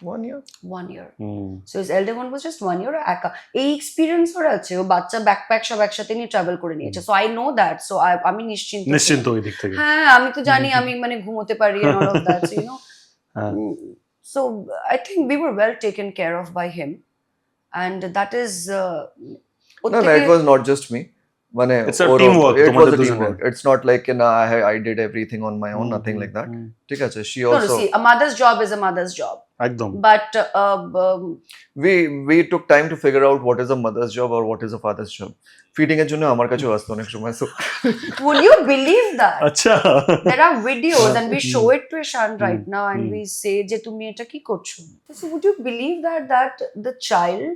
1 year 1 year. Hmm, So his elder one was just 1 year একা এই এক্সপিরিয়েন্স ওর আছে, ও বাচ্চা ব্যাকপ্যাক সব একসাথে নিয়ে ট্রাভেল করে নিয়েছে, so I know that, so আমি নিশ্চিন্ত নিশ্চিন্ত ছিলাম। ওই দিক থেকে হ্যাঁ আমি তো জানি আমি মানে ঘুমোতে পারি and all of that, so you know. হ্যাঁ। So I think we were well taken care of by him, and that is or no থেকে- it was not just me মানে It's a or- teamwork, it was তোমাদের a দুজনের। teamwork, it's not like I did everything on my own, nothing like that হুম, ঠিক আছে she No, no, also see, a mother's job is a mother's job, একদম but we took time to figure out what is a mother's job or what is a father's job feeding এর জন্য আমার কাছেও আসতো অনেক সময় so would you believe that আচ্ছা there are videos and we show it to Ishan right Hmm. now and Hmm. we say je tumi eta ki korcho, so would you believe that the child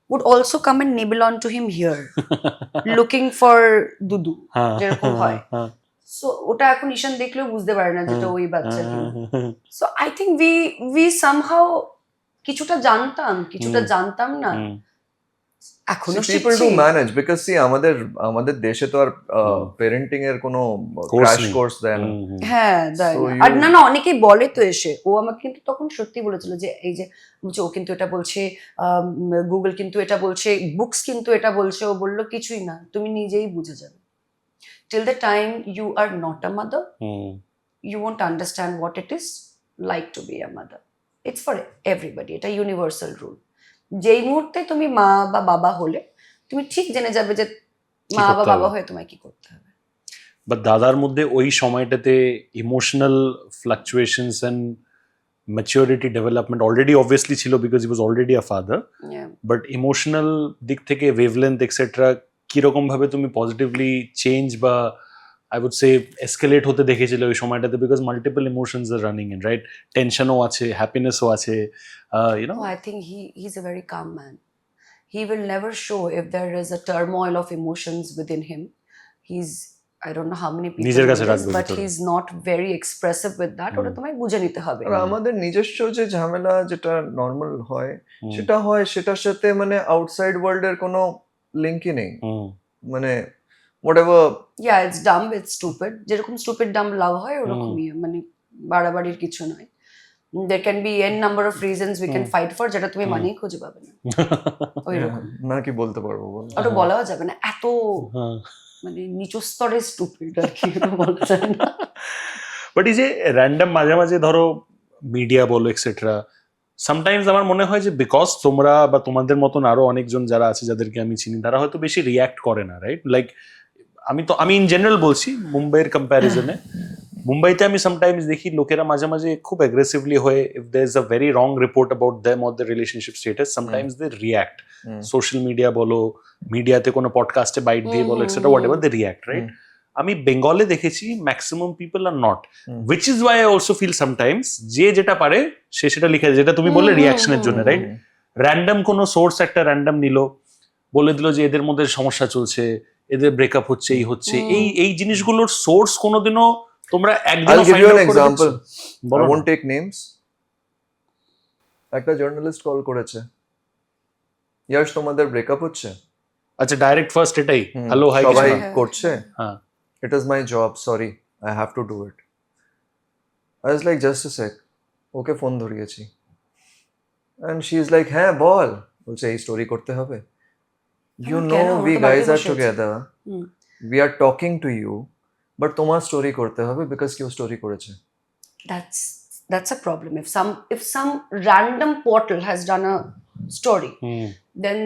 would also come and nibble onto him here looking for dudu হ্যাঁ, যেরকম হয়। হ্যাঁ, so ওটা এখন ঈশান দেখলেও বুঝতে পারে না যেটা ওই বাচ্চা হ্যাঁ, কি, হ্যাঁ, so I think we somehow কিছুটা জানতাম কিছুটা হুম। জানতাম না, হুম, এখনো See, people শিখছি। do manage because see আমাদের দেশে তো আর প্যারেন্টিং এর কোনো Course ক্র্যাশ নেই। কোর্স দেয় না হুম, হুম। হ্যাঁ দেয় So না। you- আর না অনেকেই বলে তো এসে, ও আমাকে কিন্তু তখন সত্যি বলেছিল যে এই যে বলছে ও কিন্তু এটা বলছে, গুগল কিন্তু এটা বলছে, বুকস কিন্তু এটা বলছে, ও বললো কিছুই না, তুমি নিজেই বুঝে যাবে, till the time you are not a mother hmm, you won't understand what it is like to be a mother. It's for everybody. এটা ইউনিভার্সাল রুল। যেই মুহূর্তে তুমি মা বা বাবা হলে তুমি ঠিক জেনে যাবে যে মা বা করতে বাবা হবে। হয়ে তোমায় কি করতে হবে। বাট দাদার মধ্যে ওই সময়টাতে emotional fluctuations and maturity development already obviously ছিল because he was already a father, Yeah. But emotional দিক থেকে ওয়েভলেন্থ এক্সেট্রা কিরকম ভাবে তুমি পজিটিভলি চেঞ্জ বা আই উড সে এসকেলেট হতে দেখেছিলে ওই সময়টাতে, because multiple emotions are running in right, টেনশনও আছে, হ্যাপিনেসও আছে, you know. No, I think he's a very calm man. He will never show if there is a turmoil of emotions within him. I don't know how many people নিজের do কাছে this, রাখবে but ভিতরে। he's not very expressive with that. ওটা তোমায় বুঝে নিতে হবে। আর আমাদের নিজস্ব যে ঝামেলা যেটা নর্মাল হয় হুম, সেটার সাথে মানে আউটসাইড ওয়ার্ল্ড এর কোনো লিঙ্কই নেই হুম, মানে whatever Yeah, it's dumb, it's stupid. যেরকম stupid dumb love হয় ওরকমই, মানে বাড়াবাড়ির কিছু নয়। There can be n number of reasons we can fight for, যেটা তুমি মানেই খুঁজে পাবে না। ওইরকম। না কি বলতে পারবো বল ওটা বলাও যাবে না, এত হ্যাঁ। মানে নিচু স্তরের স্টুপিড আর কি, ওটা বলা যায় না। বাট এই যে র্যান্ডম মাঝে মাঝে ধরো মিডিয়া বলো এক্সেট্রা, সামটাইমস আমার মনে হয় যে বিকজ তোমরা বা তোমাদের মতন আরো অনেকজন যারা আছে যাদেরকে আমি চিনি তারা হয়তো বেশি রিয়াক্ট করে না, রাইট? লাইক আমি ইন জেনারেল বলছি মুম্বাইয়ের কম্প্যারিজনে, মুম্বাইতে আমি সামটাইমস দেখি লোকেরা মাঝে মাঝে খুব অ্যাগ্রেসিভলি হয়ে if there is a very wrong report about them or the relationship status sometimes they react, social media বলো, মিডিয়াতে কোনো পডকাস্টে বাইট দিয়ে বলো etcetera whatever they react, right? আমি বেঙ্গলে দেখেছি maximum people are not, which is why I also feel sometimes যে যেটা পারে সে সেটা লিখে দেয়, যেটা তুমি বললে রিয়াকশনের জন্য, রাইট? র্যান্ডম কোনো সোর্স একটা র্যান্ডম নিল, বলে দিল যে এদের মধ্যে সমস্যা চলছে, এদের ব্রেকআপ হচ্ছে, এই হচ্ছে, এই জিনিসগুলোর সোর্স কোনোদিনও তোমরা একদিন I'll give you an example. I won't take names. একটা জার্নালিস্ট কল করেছে, ইয়াশ তোমাদের ব্রেকআপ হচ্ছে, আচ্ছা ডাইরেক্ট ফার্স্ট এটাই হ্যালো হাই সবাই হ্যাঁ। করছে, হ্যাঁ it is my job, sorry, I have to do it. I was like, just a sec, ওকে ফোন ধরিয়েছি, and she is like, হ্যাঁ বল, বলছে এই স্টোরি করতে হবে, you কেন? know ওরা we তো guys বাড়িতে are বসে আছে। together, hmm. we are talking to you, but তোমার স্টোরি করতে হবে বিকজ কেউ স্টোরি করেছে। That's a problem. If some random portal has done a story, then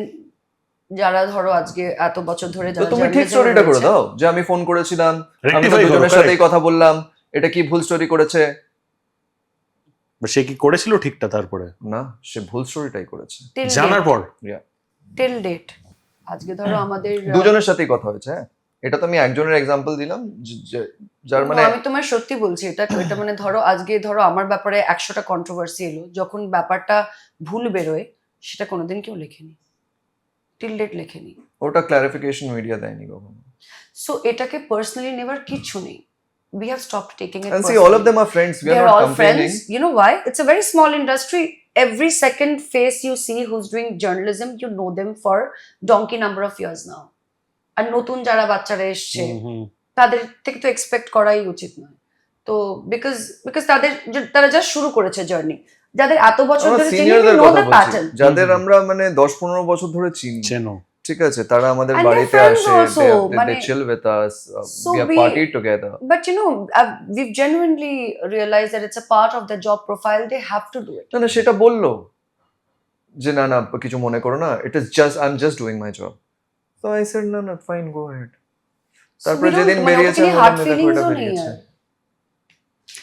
যারা ধরো আজকে এত বছর ধরে তো যারা তুমি ঠিক journalism স্টোরিটা করে রয়েছে, দাও যে আমি ফোন করেছিলাম, আমি তো Rectify করো, দুজনের সাথেই correct. কথা বললাম, এটা কি ভুল স্টোরি করেছে? সে কি করেছিল ঠিকটা তারপরে না, সে ভুল স্টোরিটাই করেছে till জানার date- পর? till date আজকে ধরো আমাদের দুজনের সাথেই কথা হয়েছে, হ্যাঁ, এটা তো আমি একজনের এক্সাম্পল দিলাম যার মানে আমি তোমায় সত্যি বলছি, এটা মানে ধরো আজকে ধরো আমার ব্যাপারে 100টা কন্ট্রোভার্সি এলো, যখন ব্যাপারটা ভুল বেরোয় সেটা কোনোদিন কেউ লেখেনি, টিল ডেট লেখেনি। ওটা ক্লারিফিকেশন মিডিয়া দেয়নি কখনো। সো এটাকে পার্সোনালি নেওয়ার কিচ্ছু নেই। We have stopped taking it And see, personally. all of them are friends. We They are are not all complaining. friends. You know why? It's a very small industry. Every second face you see who's doing journalism, you know them for donkey number of years now. আর নতুন যারা বাচ্চারা এসছে তাদের থেকে তো এক্সপেক্ট করাই উচিত নয়। তো বিকজ তারা জাস্ট শুরু করেছে জার্নি। যাদের এত বছর আমরা ধরে চিনি, সিনিয়রদের নো কথা দ্য বলছি, প্যাটার্ন। যাদের আমরা মানে 10-15 বছর ধরে চিনি, চেনো, ঠিক আছে, তারা আমাদের And they're বাড়িতে friends আসে, also, they মানে chill with us, so we have we- partied together. But you know, we've genuinely realized that it's a part of their job profile. They have to do it. না সেটা বললো যে না কিছু মনে করো না, it is just I'm just doing my job. So I said না fine, go ahead. তারপরে So we don't- যেদিন মানে বেরিয়েছে ওখানে আমি hard বললাম, দেখো feelings এটা ও নেই বেরিয়েছে। আর।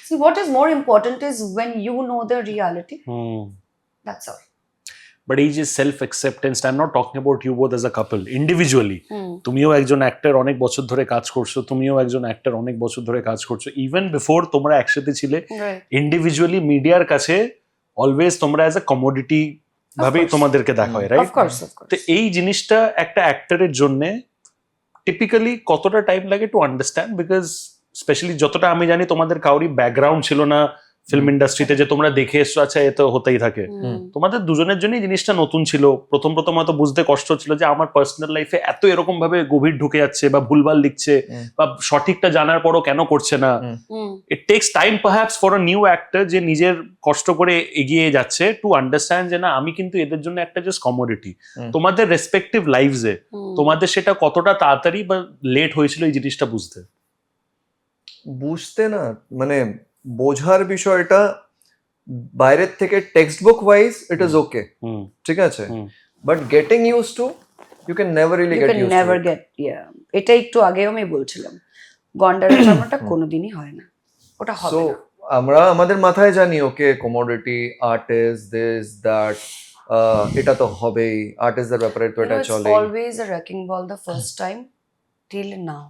See, what is more important is when you know the reality. That's all. But এই যে self acceptance, I am not talking about you both as a couple, individually তুমিও একজন অ্যাক্টর অনেক বছর ধরে কাজ করছো, তুমিও একজন অ্যাক্টর অনেক বছর ধরে কাজ করছো, ইভেন বিফোর তোমরা একসাথে ছিলে, Right. ইন্ডিভিজুয়ালি মিডিয়ার কাছে অলওয়েজ তোমরা অ্যাজ আ কমোডিটি ভাবেই course. তোমাদেরকে দেখা হয়, Of right? course, of course. তো এই জিনিসটা একটা অ্যাক্টরের জন্য টিপিক্যালি কতটা টাইম লাগে টু আন্ডারস্ট্যান্ড? বিকজ স্পেশালি যতটা আমি জানি তোমাদের কাউরি ব্যাকগ্রাউন্ড ছিল না ফিল্ম ইন্ডাস্ট্রিতে যে তোমরা দেখে এসছো, আচ্ছা এ তো হতেই থাকে। তোমাদের দুজনের জন্যই জিনিসটা নতুন ছিল, প্রথম হয়তো বুঝতে কষ্ট ছিল যে আমার পার্সোনাল লাইফে এত এরকম ভাবে গভীর ঢুকে যাচ্ছে বা ভুলভাল লিখছে বা সঠিকটা জানার পরও কেন করছে না। It takes time perhaps for a new actor যে নিজের কষ্ট করে এগিয়ে যাচ্ছে টু আন্ডারস্ট্যান্ড যে না আমি কিন্তু এদের জন্য একটা জাস্ট কমোডিটি। তোমাদের রেসপেক্টিভ লাইফসে তোমাদের সেটা কতটা তাড়াতাড়ি বা লেট হয়েছিল এই জিনিসটা বুঝতে না মানে বোঝার বিষয়টা বাইরের থেকে textbook wise it is okay, ঠিক আছে, but getting used to you can never really You get can used never to. get, yeah. এটা একটু আগেও আমি বলছিলাম, গন্ডারের জামাটা কোনোদিনই হয় না, ওটা হবে সো না। আমরা আমাদের মাথায় জানি ওকে কমোডিটি, আর্টিস্ট, দিস দ্যাট, এটা তো হবেই, আর্টিস্টদের ব্যাপারে তো এটা চলে। Always a wrecking ball the first time till now.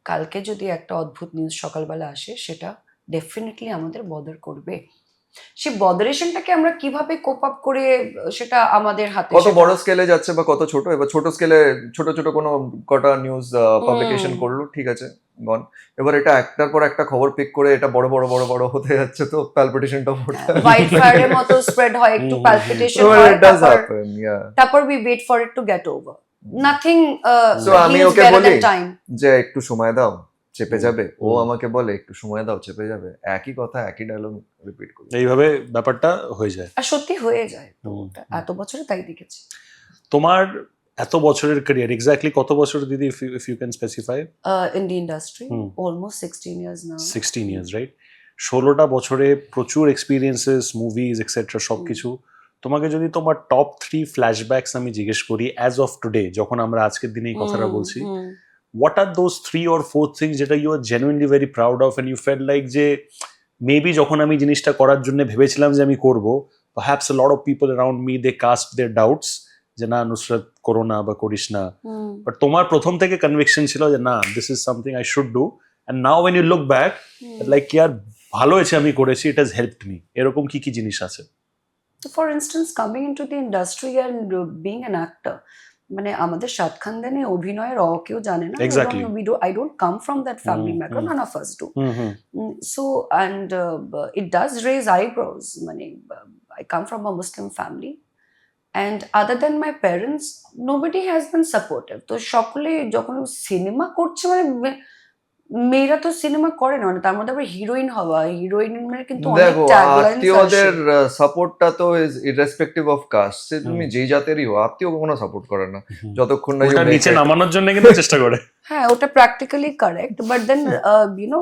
কালকে যদি একটা অদ্ভুত নিউজ সকালবেলা আসে সেটা ডেফিনেটলি আমাদের বদার করবে। সেই বদারেশনটাকে আমরা কিভাবে কোপ আপ করে সেটা আমাদের হাতে। কত বড় স্কেলে যাচ্ছে বা কত ছোট, এবার ছোট স্কেলে ছোট ছোট কোনো কটা নিউজ পাবলিকেশন করলো, ঠিক আছে, গন। এবার এটা একটার পর একটা খবর পিক করে এটা বড় বড় বড় বড় হতে যাচ্ছে, তো প্যালপিটেশনটা পড়তে হোয়াইট ফায়ারের মতো স্প্রেড হয়, একটু প্যালপিটেশন So হয়, it does happen, yeah. তারপর we wait for it to get over. Nothing So আমি heals ওকে better বলি than time. যে একটু সময় দাও চেপে যাবে, ও আমাকে বলে একটু সময় দাও চেপে যাবে, একই কথা একই ডায়লগ রিপিট করি, এইভাবে ব্যাপারটা হয়ে যায়। আর সত্যি হয়ে যায়, এত বছরে তাই দেখেছি। তোমার এত বছরের ক্যারিয়ার এক্স্যাক্টলি কত বছর দিদি, if you can specify? In the industry, almost 16 years now. 16 years, right? 16টা বছরে প্রচুর এক্সপিরিয়েন্সেস, মুভিজ এক্সেট্রা সবকিছু। তোমাকে যদি তোমার টপ 3 ফ্ল্যাশব্যাকস আমি জিজ্ঞেস করি অ্যাজ অফ টুডে, যখন আমরা আজকের দিনে এই কথাটা বলছি, what are those 3 or 4 things যেটা you are genuinely very proud of and you felt like যে মেবি যখন আমি জিনিসটা করার জন্য ভেবেছিলাম যে আমি করব, perhaps a lot of people around me they cast their doubts যে না নুসরাত করো না বা করিস না, বাট তোমার প্রথম থেকে কনভিকশন ছিল যে না this is something I should do, and now when you look back like ইয়ার ভালো হয়েছে আমি করেছি, it has helped me, এরকম কি কি জিনিস আছে? For instance, coming into the industry and being an actor, মানে আমাদের সাত খানদানে অভিনয়ের কেউ জানে না। Exactly. I don't come from that family background, none of us do. So and it does raise eyebrows. মানে I come from a Muslim family, and other than my parents, nobody has been supportive. তো সকলে যখন সিনেমা করছে, মানে মেয়েরা তো সিনেমা করে না, তার মধ্যে আবার হিরোইন হওয়া, হিরোইন মানে কিন্তু অনেক দেখো ট্যাগলাইনস আত্মীয়দের সাপোর্টটা তো ইজ ইররেসপেক্টিভ অফ কাস্ট, সে তুমি যেই জাতেরই হো, আত্মীয় কখনো সাপোর্ট করে না যতক্ষণ না ওটা নিচে নামানোর জন্য কিন্তু চেষ্টা করে। হ্যাঁ, ওটা practically correct, but then you know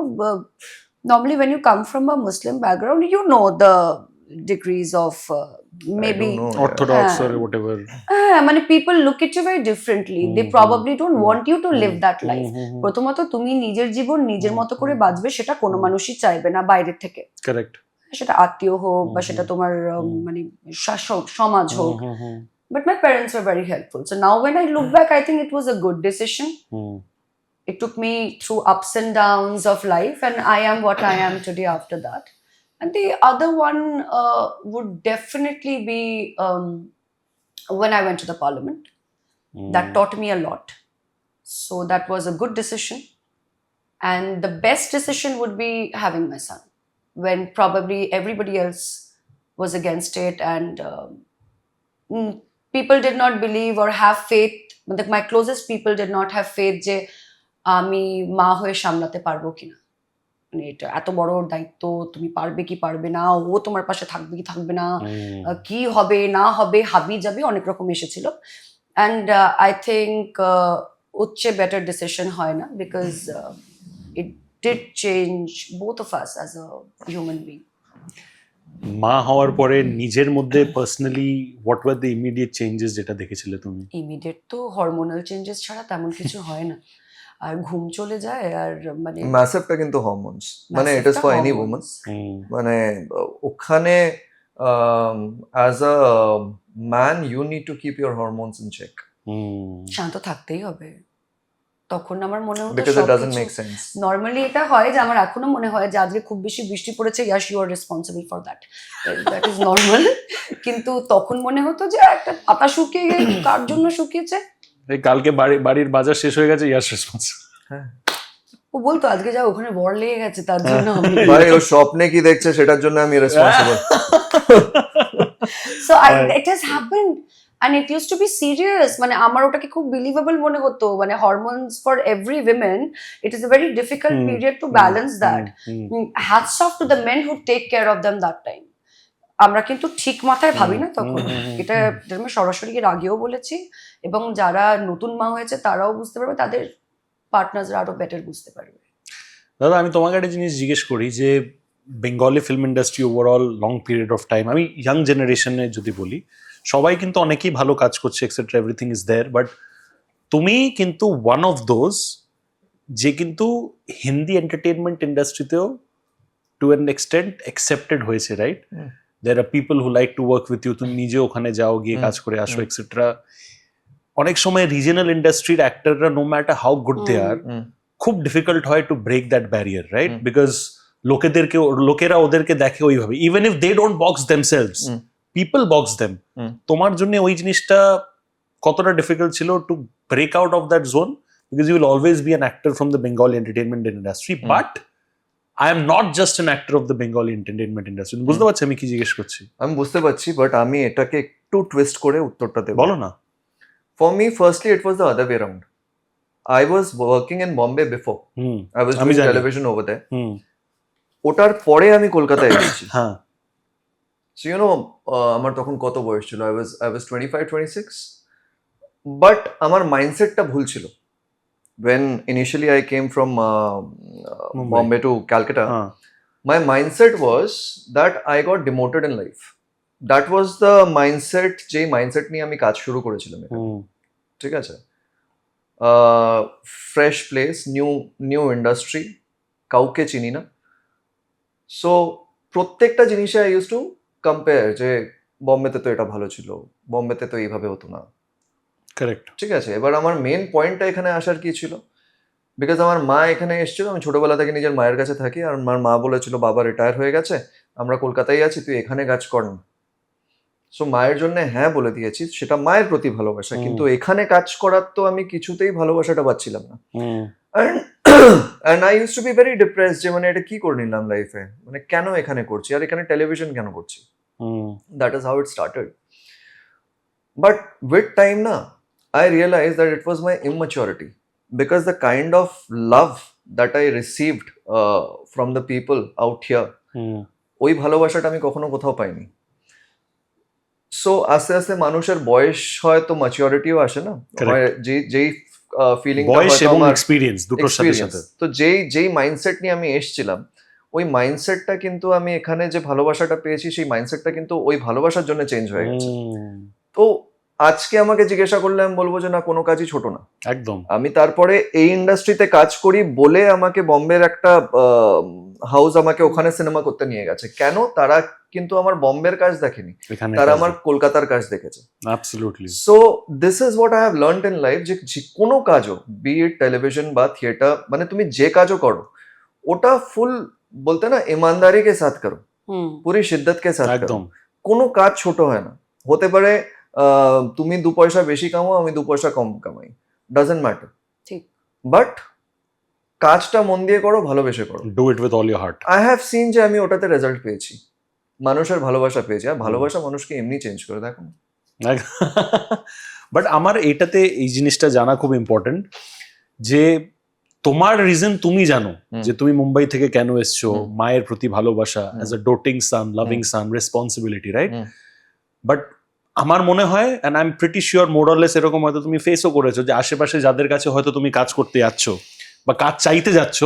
normally when you come from a Muslim background, you know the degrees of maybe orthodox or whatever. মানে people look at you very differently. They probably don't want you to live that life. প্রথমত তুমি নিজের জীবন নিজের মতো করে বাঁচবে, সেটা কোনো মানুষই চাইবে না বাইরের থেকে। কারেক্ট। সেটা আত্মীয় হোক বা সেটা তোমার মানে সমাজ হোক, But my parents were very helpful. So now when I look back, I think it was a good decision. It took me through ups and downs of life, and I am what I am today after that. And the other one would definitely be when I went to the parliament. That taught me a lot. So that was a good decision. And the best decision would be having my son, when probably everybody else was against it, and people did not believe or have faith. My closest people did not have faith যে আমি মা হয়ে সামলাতে পারবো কিনা, মানে এটা এত বড় দায়িত্ব, তুমি পারবে কি পারবে না, ও তোমার পাশে থাকবে কি থাকবে না, কি হবে না হবে, হাবি যাবে, অনেক রকম এসেছিল। অ্যান্ড আই থিঙ্ক উচ্চে বেটার ডিসিশন হয় না, because it did change both of us as a human being. মা হওয়ার পরে নিজের মধ্যে personally what were the immediate changes যেটা দেখেছিলে তুমি? ইমিডিয়েট তো হরমোনাল চেঞ্জেস ছাড়া তেমন কিছু হয় না, আর ঘুম চলে যায়, আর মানে ম্যাসিভটা কিন্তু হরমোনস, মানে it is for any woman, মানে ওখানে as a man you need to keep your hormones in check, শান্ত থাকতেই হবে। তখন আমার মনে হতো because it doesn't make sense. Normally এটা হয় যে আমার এখনো মনে হয় যে আজকে খুব বেশি বৃষ্টি পড়েছে, yes you are responsible for that, that is normal. কিন্তু তখন মনে হতো যে একটা পাতা শুকিয়ে কার জন্য শুকিয়েছে, এই কালকে বাড়ির বাজার শেষ হয়ে গেছে, ইয়াস রেসপন্স। হ্যাঁ, ও বলতো আজকে যা ওখানে বর লেগে গেছে তার জন্য আমি, ভাই ও স্বপ্নে কি দেখছে সেটার জন্য আমি responsible. So it has happened and it used to be serious, মানে আমার ওটাকে খুব বিলিভেবল মনে হতো, মানে hormones for every women, it is a very difficult period to balance that. Hats off to the men who take care of them that time. আমরা কিন্তু ঠিক মাথায় ভাবি না তখন, এটা আমি সরাসরি এর আগেও বলেছি, এবং যারা নতুন মা হয়েছে তারাও বুঝতে পারবে, তাদের পার্টনাররা আরো বেটার বুঝতে পারবে। দাদা আমি তোমাকে একটা জিনিস জিজ্ঞেস করি যে Bengali film industry overall long period of time, আমি ইয়াং জেনারেশনে যদি বলি, সবাই কিন্তু অনেকেই ভালো কাজ করছে, etcetera, everything is there, but তুমি কিন্তু ওয়ান অফ দোজ যে কিন্তু হিন্দি এন্টারটেনমেন্ট ইন্ডাস্ট্রিতেও টু অ্যান এক্সটেন্ট অ্যাকসেপ্টেড হয়েছে, right? There are people who like to work with you, তুমি নিজে ওখানে যাও, গিয়ে কাজ করে আসো, এক্সেট্রা। অনেক সময় রিজনাল ইন্ডাস্ট্রির অ্যাক্টররা no matter how good they are, খুব ডিফিকাল্ট হয় to break that barrier, right? Because লোকেরা ওদেরকে দেখে ওইভাবে, even if they don't box themselves, people box them. তোমার জন্য ওই জিনিসটা কতটা ডিফিকাল্ট ছিল to break out of that zone? Because you will always be an actor from the Bengali entertainment industry, but I am not just an actor of the Bengali entertainment industry. বুঝতে পারছি আমি কি জিজ্ঞেস করছি? আমি বুঝতে পারছি, বাট আমি এটাকে একটু টুইস্ট করে উত্তরটা দেব। বলো না। For me, firstly, it was the other way around. I was working in Bombay before. I was doing television over there. ওটার পরে আমি কলকাতায় এসেছি। হ্যাঁ। So you know, আমার তখন কত বয়স ছিল? I was 25, 26. But আমার মাইন্ডসেটটা ভুল ছিল। When initially I came from Bombay to Calcutta, my mindset was that I got demoted in life. That was the mindset, যে মাইন্ডসেট নিয়ে আমি কাজ শুরু করেছিলাম। ঠিক আছে, ফ্রেশ প্লেস, নিউ ইন্ডাস্ট্রি, কাউকে চিনি না। সো প্রত্যেকটা জিনিসে আই ইউজ টু কম্পেয়ার, যে বম্বেতে তো এটা ভালো ছিল, বম্বেতে তো এইভাবে হতো না। কারেক্ট। ঠিক আছে, এবার আমার মেন পয়েন্টটা এখানে আসার কি ছিল, বিকজ আমার মা এখানে এসেছিল, আমি ছোটবেলা থেকে নিজের মায়ের কাছে থাকি, আর আমার মা বলেছিল বাবা রিটায়ার হয়ে গেছে, আমরা কলকাতায় আছি, তুই এখানে কাজ কর না। সো মায়ের জন্য হ্যাঁ বলে দিয়েছি, সেটা মায়ের প্রতি ভালোবাসা, কিন্তু এখানে কাজ করার তো আমি কিছুতেই ভালোবাসাটা পাচ্ছিলাম না। And I use to be very depressed, যে মানে এটা কি করে নিলাম লাইফে, মানে কেন এখানে করছি, আর এখানে টেলিভিশন কেন করছি। That is how it started. But with time না, I realized that it was my immaturity, because the kind of love that I received from the people out here, ওই ভালোবাসাটা আমি কখনো কোথাও পাইনি। সো আস্তে আস্তে মানুষের বয়স হয় তো ম্যাচুরিটিও আসে না, যেই ফিলিং, বয়স এবং এক্সপেরিয়েন্স দুটোর সাথে সাথে। তো যেই মাইন্ডসেট নিয়ে আমি এসেছিলাম, ওই মাইন্ডসেটটা কিন্তু আমি এখানে যে ভালোবাসাটা পেয়েছি, সেই মাইন্ডসেটটা কিন্তু ওই ভালোবাসার জন্য চেঞ্জ হয়ে গেছে। তো আজকে আমাকে জিজ্ঞাসা করলে আমি বলবো যে না, কোনো কাজই ছোট না। একদম আমি তারপরে এই ইন্ডাস্ট্রিতে কাজ করি বলে আমাকে বম্বের একটা হাউস আমাকে ওখানে সিনেমা করতে নিয়ে গেছে। কেন? তারা কিন্তু আমার বম্বের কাজ দেখেনি, এখানে তারা আমার কলকাতার কাজ দেখেছে। Absolutely so this is what I have learned in life, যে কোনো কাজও, বি ইট টেলিভিশন বা থিয়েটার, মানে তুমি যে কাজও করো ওটা ফুল বলতে না ইমানদারি কে সাথ করো, পুরি শিদ্দত কে সাথ করো। একদম কোনো কাজ ছোট হয় না। হতে পারে তুমি 2 পয়সা বেশি কামাও, আমি 2 পয়সা কম কামাই, ডাজন্ট ম্যাটার। ঠিক। বাট কাজটা মন দিয়ে করো, ভালোবেসে করো। Do it with all your heart. I have seen যে আমি ওটাতে রেজাল্ট পেয়েছি, মানুষের ভালোবাসা পেয়েছি। আর ভালোবাসা মানুষকে এমনি চেঞ্জ করে, দেখো না। বাট আমার এটাতে এই জিনিসটা জানা খুব ইম্পর্টেন্ট যে তোমার রিজন তুমি জানো যে তুমি মুম্বাই থেকে কেন এসছো, মায়ের প্রতি ভালোবাসা, as a doting son, loving son, responsibility, right? But আমার মনে হয়, and I am pretty sure more or less এরকম হয়তো তুমি ফেসও করেছো, যে আশেপাশে যাদের কাছে হয়তো তুমি কাজ করতে যাচ্ছ বা কাজ চাইতে যাচ্ছ,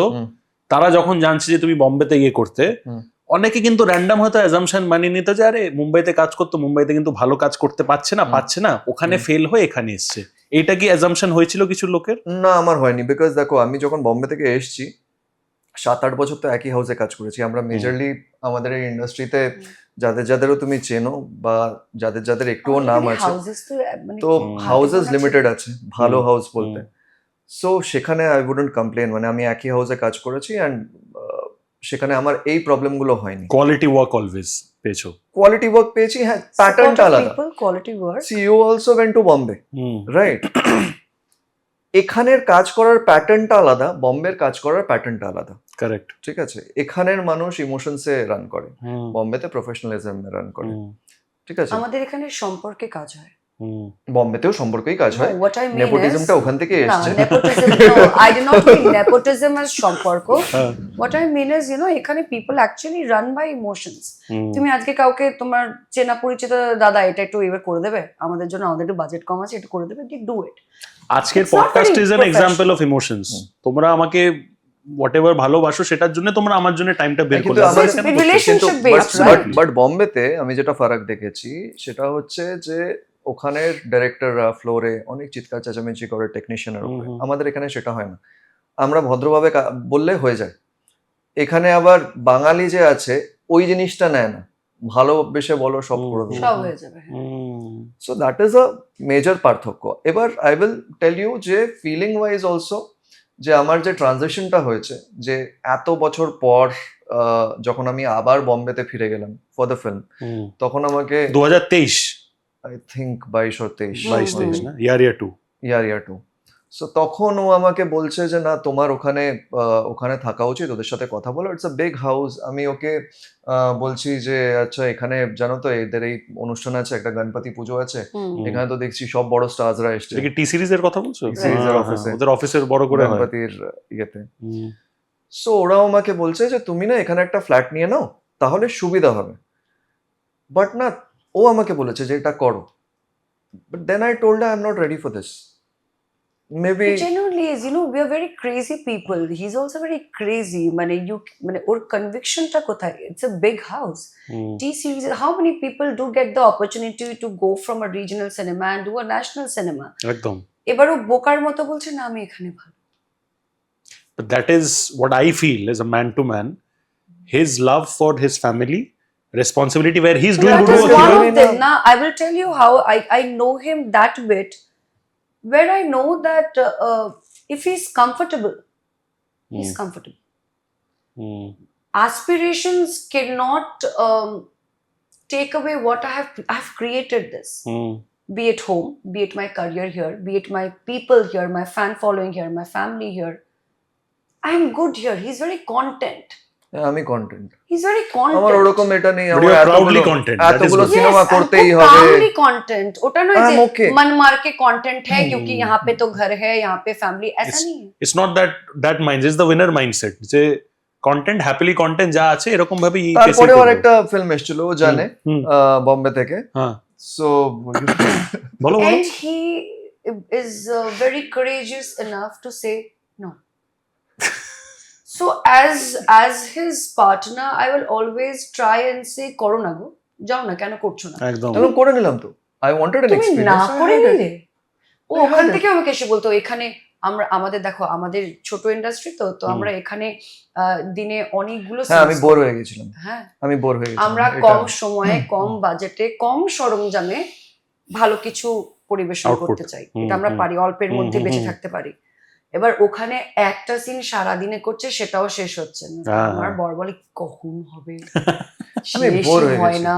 তারা যখন জানছে যে তুমি বম্বেতে ইয়ে করতে, অনেকে কিন্তু র্যান্ডম হয়তো অ্যাজাম্পশন মানিয়ে নিত যে আরে মুম্বাইতে কাজ করতো, মুম্বাইতে কিন্তু ভালো কাজ করতে পারছে না, ওখানে ফেল হয়ে এখানে এসছে। এটা কি অ্যাজাম্পশন হয়েছিল কিছু লোকের? না, আমার হয়নি। বিকজ দেখো, আমি যখন বম্বে থেকে এসেছি 7-8 বছর তো একই হাউসে কাজ করেছি আমরা। মেজরলি আমাদের এই ইন্ডাস্ট্রিতে যাদেরও তুমি চেনো বা যাদের একটুও নাম আছে, তো হাউসেস লিমিটেড আছে, ভালো হাউস বলতে। সো সেখানে আই উডন্ট কমপ্লেন, মানে আমি একই হাউসে কাজ করেছি অ্যান্ড সেখানে আমার এই প্রবলেমগুলো হয়নি। কোয়ালিটি ওয়ার্ক অলওয়েজ পেয়েছো? কোয়ালিটি ওয়ার্ক পেয়েছি, হ্যাঁ, প্যাটার্নটা আলাদা। Quality work. See you also went to Bombay, right? এখানের কাজ করার প্যাটার্নটা আলাদা, বম্বের কাজ করার প্যাটার্নটা আলাদা। কারেক্ট। ঠিক আছে, এখানের মানুষ ইমোশনসে রান করে, বম্বেতে প্রফেশনালিজমে রান করে। ঠিক আছে, আমাদের এখানে সম্পর্কে কাজ হয়, বম্বেতেও সম্পর্কেই কাজ হয়। What I mean নেপোটিজমটা is- ওখান থেকে না, এসেছে। nepotism, no, I did not mean nepotism as সম্পর্ক। What I mean is, এখানে people actually run by emotions. তুমি আজকে কাউকে তোমার চেনা পরিচিত দাদা এটা একটু এবার করে দেবে আমাদের জন্য, আমাদের একটু বাজেট কম আছে, একটু করে দেবে, ডু ইট। আজকের It's not podcast very is an example of emotions. তোমরা আমাকে হোয়াটএভার ভালোবাসো সেটার জন্য তোমরা আমার জন্য টাইমটা বের কিন্তু করলে আমার- আমরা relationship based, right? বাট বম্বেতে আমি যেটা ফারাক দেখেছি সেটা হচ্ছে যে ওখানের ডাইরেক্টররা ফ্লোরে অনেক চিৎকার চেঁচামেচি করে টেকনিশিয়ানের উপরে। আমাদের এখানে সেটা হয় না, আমরা ভদ্রভাবে বললে হয়ে যায়। এখানে আবার বাঙালি যে আছে ওই জিনিসটা নেয় না, ভালোবেসে বলো সব করে দেবো, সব হয়ে যাবে। So that is a major পার্থক্য। এবার আই উইল টেল ইউ যে ফিলিং ওয়াইজ অলসো, যে আমার যে ট্রানজিশনটা হয়েছে, যে এত বছর পর যখন আমি আবার বম্বেতে ফিরে গেলাম ফর দ্য ফিল্ম, তখন আমাকে 2023 আই থিঙ্ক 22 or 22 না, ইয়ার 2 ইয়ার 2। সো তখন ও আমাকে বলছে যে না, তোমার ওখানে থাকা উচিত, ওদের সাথে কথা বলো, ইটস আ বিগ হাউস। আমি ওকে বলছি যে আচ্ছা, এখানে জানো তো এদের এই অনুষ্ঠান আছে, একটা গণপতি পুজো আছে, এখানে তো দেখছি সব বড় স্টারসরা এসছে। এটা কি টি সিরিজের কথা বলছো? সিরিজের হ্যাঁ, অফিসে, ওদের অফিসের বড় করে হয়। গণপতির ইয়েতে। সো ওরাও আমাকে বলছে যে তুমি না এখানে একটা ফ্ল্যাট নিয়ে নাও, তাহলে সুবিধা হবে। বাট না, ও আমাকে বলেছে যে এটা করো, but then I told I am not ready for this. Maybe He genuinely is, we are very crazy people. He's also very crazy. মানে ওর কনভিকশনটা কোথায়? It's a big house. T series, how many people do get the opportunity to go from a regional cinema and do a national cinema? একদম। এবার ও বোকার মতো বলছে না আমি এখানে ভালো। But that is what I feel as a man to man. His love for his family, responsibility where he's doing That good is work. one Really of them. not. Now, I will tell you how I know him that bit, where I know that if he's comfortable, he's comfortable. Aspirations cannot take away what I have created this. Be it home, be it my career here, be it my people here, my fan following here, my family here. I am good here. He's very content. আমি কন্টেন্ট, He's very content. আমার ওরকম এটা নেই, But আমার you are proudly content. That is এতগুলো good. সিনেমা Yes, করতেই I'm হবে। proudly content. ওটা নয় যে I'm okay. मन मार के content है क्योंकि यहाँ पे तो घर है, यहाँ पे family, ऐसा नहीं है। It's not that mindset, it's the winner mindset. যে content, happily content যা আছে এরকম ভাবে তারপরে আর একটা ফিল্ম এসেছিল, ও জানে, বম্বে থেকে। হ্যাঁ, সো বলো বলো। And he is very courageous enough to say no. So as his partner, I will always try and say, করো না গো, যাও না, কেন করছো না? একদম। আমি করে নিলাম তো, I wanted an তুমি না experience. I করে had it. নিলে ও I ওখান had it. থেকে আমাকে এসে বলতো এখানে আমাদের দেখো আমাদের ছোট ইন্ডাস্ট্রি তো আমরা এখানে দিনে অনেকগুলো হ্যাঁ আমি scenes বোর করি। হয়ে গেছিলাম, হ্যাঁ আমি বোর হয়ে গেছিলাম আমরা এটা- কম সময়ে কম বাজেটে কম সরঞ্জামে ভালো কিছু পরিবেশন Output. করতে চাই, হুম, এটা আমরা হুম। পারি, অল্পের হুম, মধ্যে হুম, বেঁচে হুম। থাকতে পারি। এবার ওখানে একটা সিন সারাদিনে করছে সেটাও শেষ হচ্ছে না, হ্যাঁ, আমার হ্যাঁ। বর বলে কখন হবে, আমি bore শেষই হয়ে হয় গেছি। না,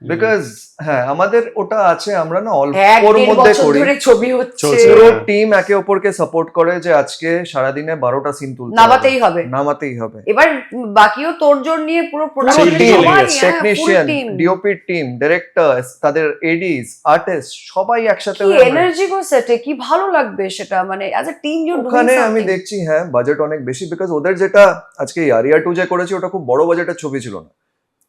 বিকজ হ্যাঁ আমাদের ওটা আছে, আমরা না এক অল্পর দেড় মধ্যে বছর করি, ধরে ছবি হচ্ছে, চলছে। পুরো হ্যাঁ। টিম একে অপরকে সাপোর্ট করে যে আজকে সারাদিনে 12টা সিন তুলতে নামাতেই হবে। নামাতেই হবে। এবার বাকিও তোড়জোড় নিয়ে পুরো সেই প্রোডাকশনের team, সবাই yes, technician, team, DOP team, directors, তাদের এডিস, আর্টিস্ট সবাই একসাথে কি হয়ে আমরা- এনার্জি গো সেটে, কি ভালো লাগবে সেটা, মানে as a team you doing ওখানে আমি সামথিং। দেখছি হ্যাঁ বাজেট অনেক বেশি, বিকজ ওদের যেটা আজকে ইয়ারিয়া 2 যে করেছে ওটা খুব বড় বাজেটের ছবি ছিল না,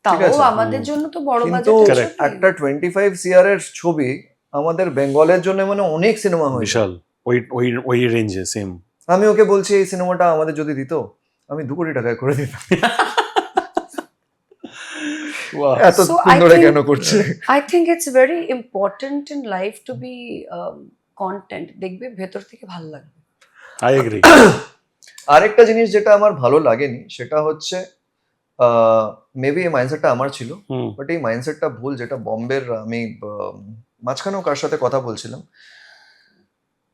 ঠিক তাও আছে? আমাদের জন্য তো বড় কিন্তু বাজেটের Correct. ছবি। একটা 25 CR এর ছবি আমাদের বেঙ্গলের জন্য মানে অনেক সিনেমা হয়েছে। বিশাল ওই রেঞ্জে সেম। আমি ওকে বলছি এই সিনেমাটা আমাদের যদি দিত আমি 2 কোটি টাকায় করে দিতাম। এত So I সুন্দরে think- কেন করছে? I think it's very important in life to be content, দেখবে ভেতর থেকে ভালো লাগবে। I agree. আরেকটা জিনিস যেটা আমার ভালো লাগেনি সেটা হচ্ছে মেবি এই মাইন্ডসেটটা আমার ছিল, বাট এই মাইন্ডসেটটা ভুল, যেটা বম্বের আমি মাঝখানেও কার সাথে কথা বলছিলাম,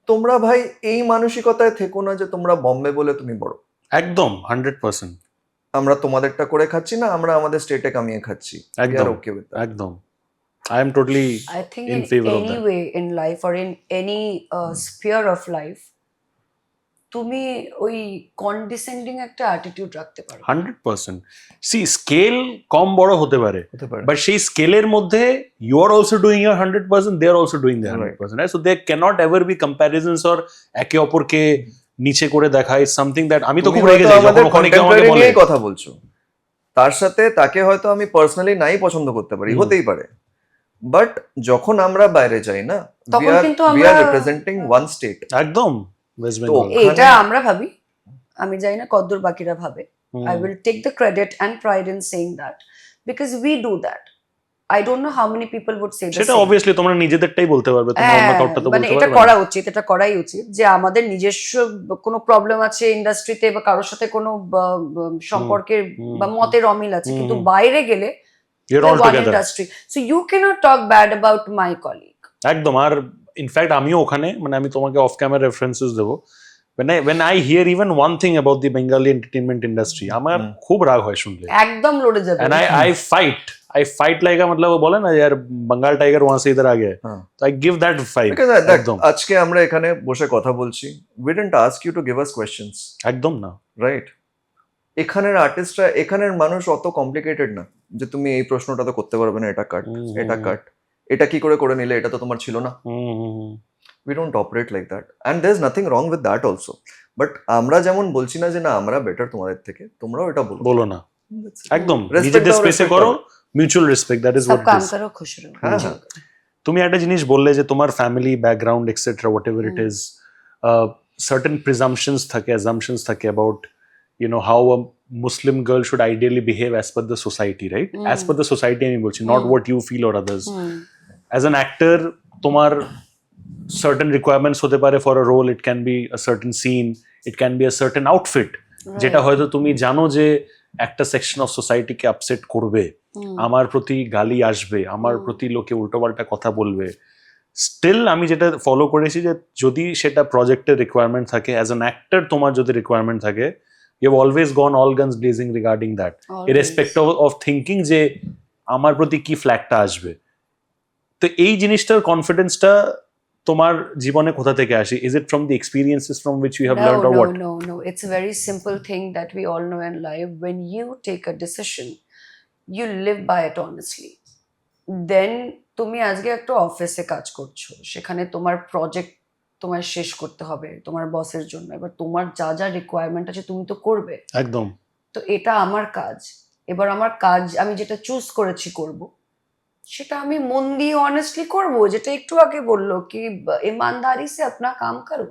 তোমরা ভাই এই মানসিকতায় থেকো না যে তোমরা বম্বে বলে তুমি বড়, একদম 100%। আমরা তোমাদেরটা করে খাচ্ছি না, আমরা আমাদের স্টেটে কামিয়ে খাচ্ছি, একদম। Okay with that. একদম। I am totally I think in in favor of any that. way in life or in any sphere of life তুমি ওই কন্ডিসেন্ডিং একটা অ্যাটিটিউড রাখতে পারো। 100%। সি স্কেল কম বড় হতে পারে, হতে পারে। বাট সেই স্কেলের মধ্যে you are also doing your 100%, they are also doing their Right. 100%, so they can't ever be comparisons or একে অপরকে নিচে করে দেখা। ইজ সামথিং দ্যাট আমি তো তুমি খুব রেগে হয়তো যাই আমাদের যখন ওখানে কেউ আমাকে contemporary বলে নিয়েই কথা বলছো, তার সাথে তাকে হয়তো আমি পার্সোনালি নাই পছন্দ করতে পারি, হুম। হতেই পারে, বাট যখন আমরা বাইরে যাই না, তখন কিন্তু we are আমরা- representing one state. একদম ওয়েস্ট তো বেঙ্গল। ওখানে- এটা আমরা ভাবি, আমি জানি না কদ্দূর বাকিরা ভাবে। I will take the credit and pride in saying that because we do that. I don't know how many people would say the সেটা same. অবভিয়াসলি তোমরা নিজেদের বলতে পারবে, তোমরা অন্য হ্যাঁ, কাউটা তো মানে বলতে এটা পারবে করা না। উচিত, এটা করাই উচিত যে আমাদের নিজস্ব কোনো প্রবলেম আছে ইন্ডাস্ট্রিতে বা কারোর সাথে কোনো সম্পর্কের বা মতের অমিল আছে, কিন্তু বাইরে গেলে You're all one together. industry, so you cannot talk bad about my colleague. একদম। আর ইনফ্যাক্ট আমিও ওখানে, মানে আমি তোমাকে অফ ক্যামেরা রেফারেন্সেস দেবো, when I hear even one thing about the Bengali entertainment industry, আমার খুব রাগ হয় শুনলে, একদম লড়ে যাবে। and I fight like मतलब वो बोले ना यार बंगाल टाइगर वहां से इधर आ गया, हाँ। तो I give that fight। Because দেখ, একদম আজকে আমরা এখানে বসে কথা বলছি, we didn't ask you to give us questions, একদম না। রাইট? এখানের আর্টিস্টরা, এখানের মানুষ অত কমপ্লিকেটেড না যে তুমি এই প্রশ্নটা তো করতে পারবে না, এটা কাট, এটা কাট, এটা কি করে নিলে, এটা তো তোমার ছিল না। We don't operate like that, and there's nothing wrong with that also, but আমরা যেমন বলছি না যে না আমরা বেটার তোমাদের থেকে, তোমরাও এটা বলো না। একদম Respect নিজেদের দাও, স্পেসে respect করো, দাও। মিউচুয়াল রেসপেক্ট, দ্যাট ইজ সব হোয়াট কাম ইট ইজ। করো খুশ রহো। হ্যাঁ, হ্যাঁ। তুমি একটা জিনিস বললে যে তোমার family background etcetera whatever it is, certain presumptions থাকে, অ্যাজাম্পশনস থাকে about how a Muslim girl should ideally behave as per the society, right? As per the society আমি বলছি, not what you feel or others. As an actor তোমার certain requirements হতে পারে for a role, it can be a certain scene, it can be a certain outfit, যেটা হয়তো তুমি জানো যে একটা সেকশন অফ সোসাইটিকে আপসেট করবে, আমার প্রতি গালি আসবে, আমার প্রতি লোকে উল্টোপাল্টা কথা বলবে। স্টিল আমি যেটা ফলো করেছি যে যদি সেটা প্রজেক্টের রিকোয়ারমেন্ট থাকে, অ্যাজ অ্যান অ্যাক্টর তোমার যদি রিকোয়ারমেন্ট থাকে, you have always gone all guns blazing regarding that, irrespective of thinking যে আমার প্রতি কি ফ্ল্যাগটা আসবে। তো এই জিনিসটার কনফিডেন্সটা তোমার জীবনে কোথা থেকে আসে? Is it from the experiences from which you have learned or what? No. It's a very simple thing that we all know in life. When you take a decision, you live by it honestly. Then তুমি আজকে একটা অফিসে কাজ করছো, সেখানে তোমার প্রজেক্ট তোমার শেষ করতে হবে তোমার বসের জন্য, এবার তোমার যা যা রিকোয়ারমেন্ট আছে তুমি তো করবে। একদম। তো এটা আমার কাজ, এবার আমার কাজ আমি যেটা চুজ করেছি করব, সেটা আমি মন দিয়ে অনেস্টলি করবো। যেটা একটু আগে বললো কি ईमानदारी से अपना काम करो,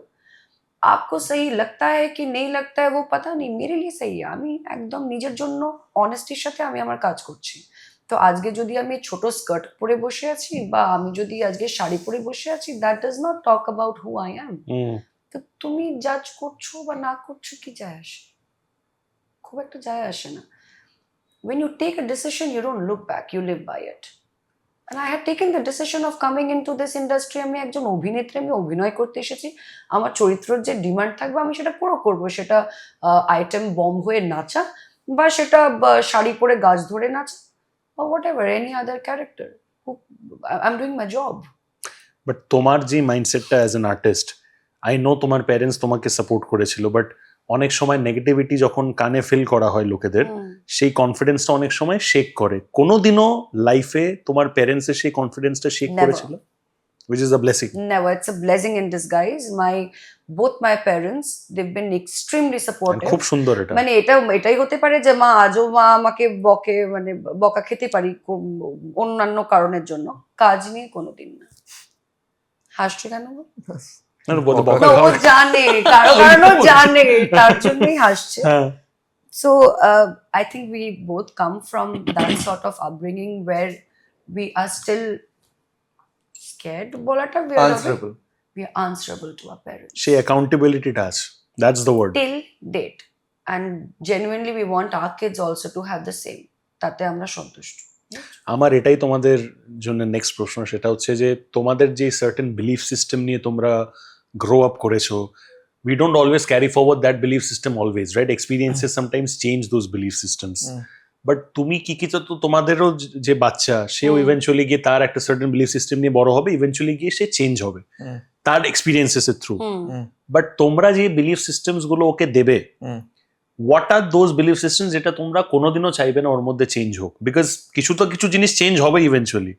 आपको सही लगता है कि नहीं लगता है वो पता नहीं, मेरे लिए सही है। আমি একদম নিজের জন্য অনেস্টির সাথে আমি আমার কাজ করছি। তো আজকে যদি আমি ছোট স্কার্ট পরে বসে আছি বা আমি যদি আজকে শাড়ি পরে বসে আছি, that does not talk about who I am. তো তুমি জাজ করছো বা না করছো কি যায় আসে, খুব একটা যায় আসে না। When you take a decision, you don't look back, you live by it. And I had taken the decision of coming into this industry. আমি একজন অভিনেত্রী, আমি অভিনয় করতে এসেছি, আমার চরিত্রের যে ডিমান্ড থাকবে আমি সেটা পুরো করবো। সেটা আইটেম বম হয়ে নাচা বা সেটা শাড়ি পরে গাছ ধরে নাচা বা whatever any other character. I am doing my job. But তোমার যে মাইন্ডসেটটা as an artist, I know তোমার প্যারেন্টস তোমাকে সাপোর্ট করেছিল, বাট অনেক সময় নেগেটিভিটি যখন কানে ফিল করা হয় লোকেদের, সেই কনফিডেন্সটা অনেক সময় শেক করে। কোনোদিনও লাইফে তোমার প্যারেন্টসের সেই কনফিডেন্সটা শেক Never. করেছিল? Which is a blessing. Never. It's a blessing in disguise. Both my parents, they've been extremely And supportive. খুব সুন্দর এটা। মানে এটাই হতে পারে যে আজও মা আমাকে বকে, মানে বকা খেতে পারি অন্যান্য কারণের জন্য, কাজ নিয়ে কোনোদিন না। হাসছো কেন? না, বলতে বকা না, ও খাওয়া- জানে, কারণ জানে, তার জন্যই হাসছে। হ্যাঁ। So I think we both come from that sort of upbringing where we are still scared বলাটা weird হবে। Answerable. We are answerable to our parents সেই অ্যাকাউন্টেবিলিটিটা আছে, that's the word. till date, and genuinely we want our kids also to have the same. তাতে আমরা সন্তুষ্ট। আমার এটাই তোমাদের জন্য নেক্সট প্রশ্ন, সেটা হচ্ছে যে তোমাদের যে সার্টেন বিলিফ সিস্টেম নিয়ে তোমরা গ্রো আপ করেছো, we don't always carry forward that belief system always, right? Experiences sometimes change those belief systems. But তুমি কি তো তোমাদেরও যে বাচ্চা, সেও ইভেনচুয়ালি গিয়ে তার একটা সার্টেন বিলিফ সিস্টেম নিয়ে বড় হবে, ইভেনচুয়ালি গিয়ে সে চেঞ্জ হবে তার এক্সপিরিয়েন্সেস এর থ্রু। বাট তোমরা যে বিলিফ সিস্টেমস গুলো ওকে দেবে, what are those belief systems যেটা তোমরা কোনোদিনও চাইবে না ওর মধ্যে চেঞ্জ হোক? বিকজ কিছু জিনিস চেঞ্জ হবে ইভেনচুয়ালি,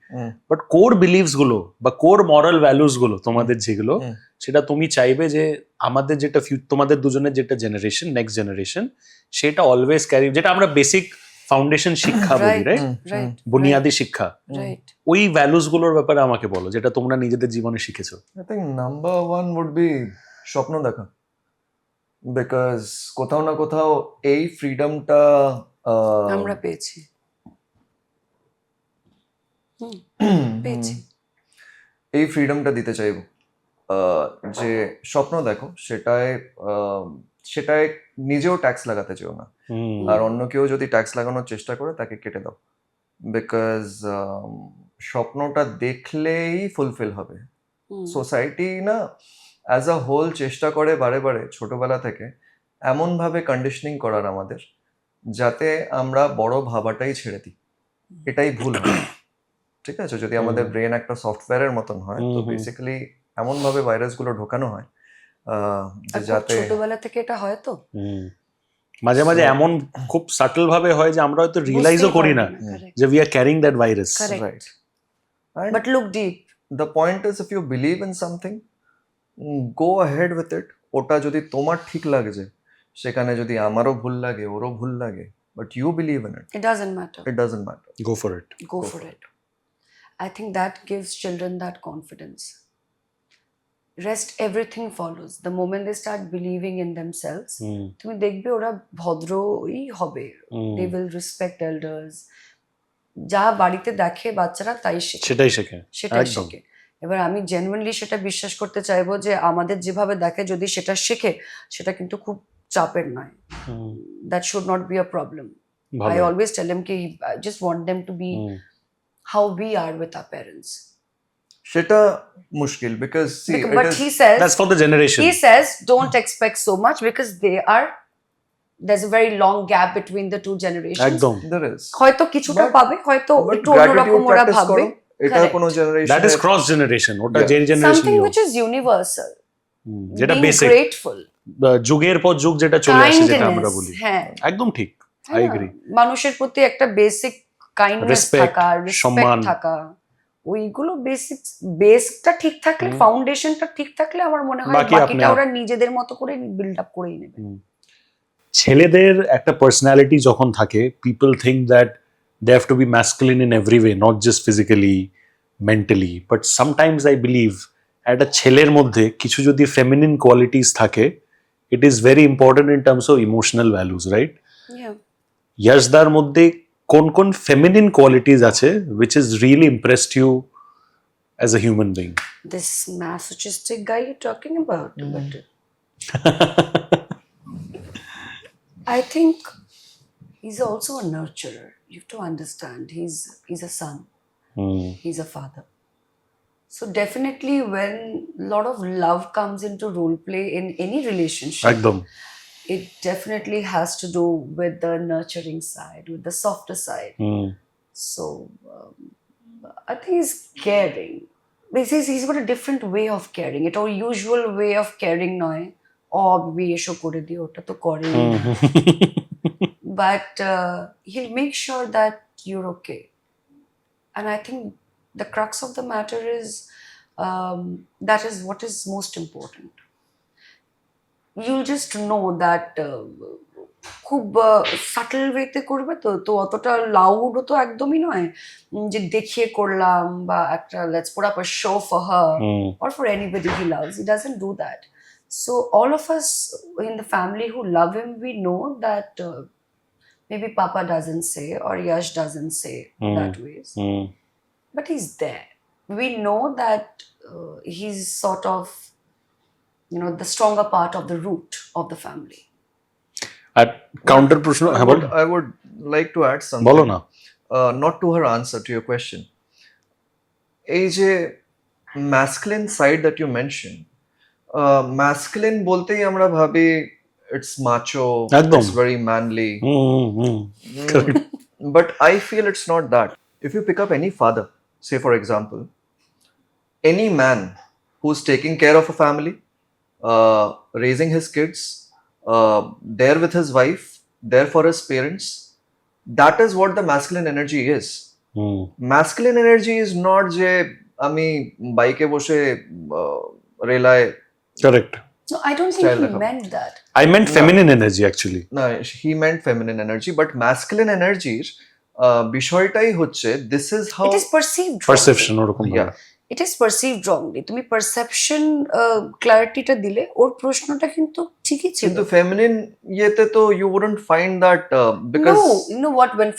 বাট কোর বিলিভস গুলো বা কোর মরাল ভ্যালুস গুলো তোমাদের যেগুলো, সেটা তুমি চাইবে যে আমাদের যেটা তোমাদের দুজনের যেটা জেনারেশন, নেক্সট জেনারেশন, সেটা অলওয়েজ ক্যারি, যেটা আমরা বেসিক ফাউন্ডেশন শিক্ষা বলি, রাইট? বুনিয়াদি শিক্ষা, রাইট। ওই ভ্যালুস গুলোর ব্যাপারে আমাকে বলো যেটা তোমরা নিজেদের জীবনে শিখেছো। I think number one would be স্বপ্ন দেখা, বিকজ কোথাও না কোথাও এই ফ্রিডমটা আমরা পেয়েছি। পেয়েছি। এই ফ্রিডমটা দিতে চাইবো, যে স্বপ্ন দেখো, সেটায় নিজেও ট্যাক্স লাগাতে চেও না, আর অন্য কেউ যদি ট্যাক্স লাগানোর চেষ্টা করে তাকে কেটে দাও, বিকজ স্বপ্নটা দেখলেই ফুলফিল হবে। সোসাইটি না অ্যাজ আ হোল চেষ্টা করে বারে বারে ছোটবেলা থেকে এমনভাবে কন্ডিশনিং করার আমাদের, যাতে আমরা বড় ভাবাটাই ছেড়ে দিই। এটাই ভুল হয়, ঠিক আছে? যদি আমাদের ব্রেন একটা সফটওয়্যারের মতন হয়, তো বেসিক্যালি এমনভাবে ভাইরাসগুলো ঢোকানো হয় যাতে ছোটবেলা থেকে এটা হয়। তো মাঝে মাঝে এমন খুব সাটল ভাবে হয় যে আমরা হয়তো রিয়েলাইজও করি না যে we are carrying that virus, right. But look deep. The point is if you believe in something, go ahead with it. ওটা যদি তোমার ঠিক লাগছে, সেখানে যদি আমারও ভুল লাগে, ওরও ভুল লাগে, but you believe in it, It doesn't matter. it doesn't matter. Go for it. Go for it. I think that gives children that confidence. Rest, everything follows. The moment they start believing in themselves, তুমি দেখবে ওরা ভদ্রই হবে। They will respect elders. যা বাড়িতে দেখে বাচ্চারা তাই শেখে, সেটাই শেখে। সেটাই একদম। শেখে। এবার আমি জেনুইনলি সেটা বিশ্বাস করতে চাইবো যে আমাদের যেভাবে দেখে যদি সেটা শেখে, সেটা কিন্তু খুব চাপের নয়। That should not be a problem. I always tell them ki I just want them to be how we are with our parents. সেটা মুশকিল, because But he says, that's for the generation. he says don't expect so much because there's a very long gap between the two generations. একদম। there is, হয়তো কিছুটা But- পাবে, হয়তো but একটু অন্যরকম gratitude ওরা practice ভাববে। করো, এটা Correct. কোনো generation, that is cross generation, ওটা Yeah. যে generation Something which is universal. যেটা Being বেসিক, grateful. যুগের পর যুগ যেটা চলে আসে, যেটা আমরা Kindness, বলি, হ্যাঁ। একদম ঠিক। আই হ্যাঁ, এগ্রি। মানুষের প্রতি একটা বেসিক কাইন্ডনেস Respect, থাকা, রেসপেক্ট সম্মান। থাকা, ওইগুলো বেসটা ঠিক থাকলে, ফাউন্ডেশনটা ঠিক থাকলে আমার মনে হয় বাকি বাকিটা আপনি- ওরা নিজেদের মতো করে বিল্ড আপ করেই নেবে। ছেলেদের একটা পার্সোনালিটি যখন থাকে, people think that they have to be masculine in every way, not just physically, mentally, but sometimes I believe একটা ছেলের মধ্যে কিছু যদি ফেমিনিন কোয়ালিটিস থাকে, it is very important in terms of emotional values, right? Yeah. ইয়াশদার মধ্যে কোন ফেমিনিন কোয়ালিটিজ আছে which has really impressed you as a human being? This masochistic guy you're talking about. But I think he's also a nurturer. You have to understand. He's a son. He's a father. So definitely, when a lot of love comes into role play in any relationship, একদম it definitely has to do with the nurturing side, with the softer side. So I think he's caring. He's got a different way of caring. It our usual way of caring নয় বিবি এসো করে দিও ওটা তো করে but he'll make sure that you're okay. And I think the crux of the matter is that is what is most important. You'll just know that খুব সাটল ওয়েতে করবে তো তো অতটা লাউডও তো একদমই নয় যে দেখিয়ে করলাম বা একটা let's put up a show for her or for anybody he loves. He doesn't do that. So all of us in the family who love him, we know that maybe Papa doesn't say or Yash doesn't say that ways. But he's there. We know that he's sort of, you know, the stronger part of the root of the family. আর কাউন্টার প্রশ্ন হ্যাঁ বল I would like to add something. বলো না Not to her answer to your question. এই যে masculine side that you mentioned, masculine বলতেই আমরা ভাবি it's macho, একদম। it's very manly. Correct. But I feel it's not that. If you pick up any father, say for example, any man who's taking care of a family, raising his kids, there with his wife, there for his parents, that is what the masculine energy is. Masculine energy is not যে আমি বাইকে বসে রেলায় correct No, I don't think Style he দেখাবো। meant that. I meant feminine energy actually. না he meant feminine energy, but masculine energy বিষয়টাই হচ্ছে this is how It is perceived wrongly. Perception ওরকম yeah. It is perceived wrongly. তুমি perception ক্লারিটিটা দিলে ওর প্রশ্নটা কিন্তু ঠিকই ছিল। কিন্তু feminine ইয়েতে তো you wouldn't find that because No, you know what, when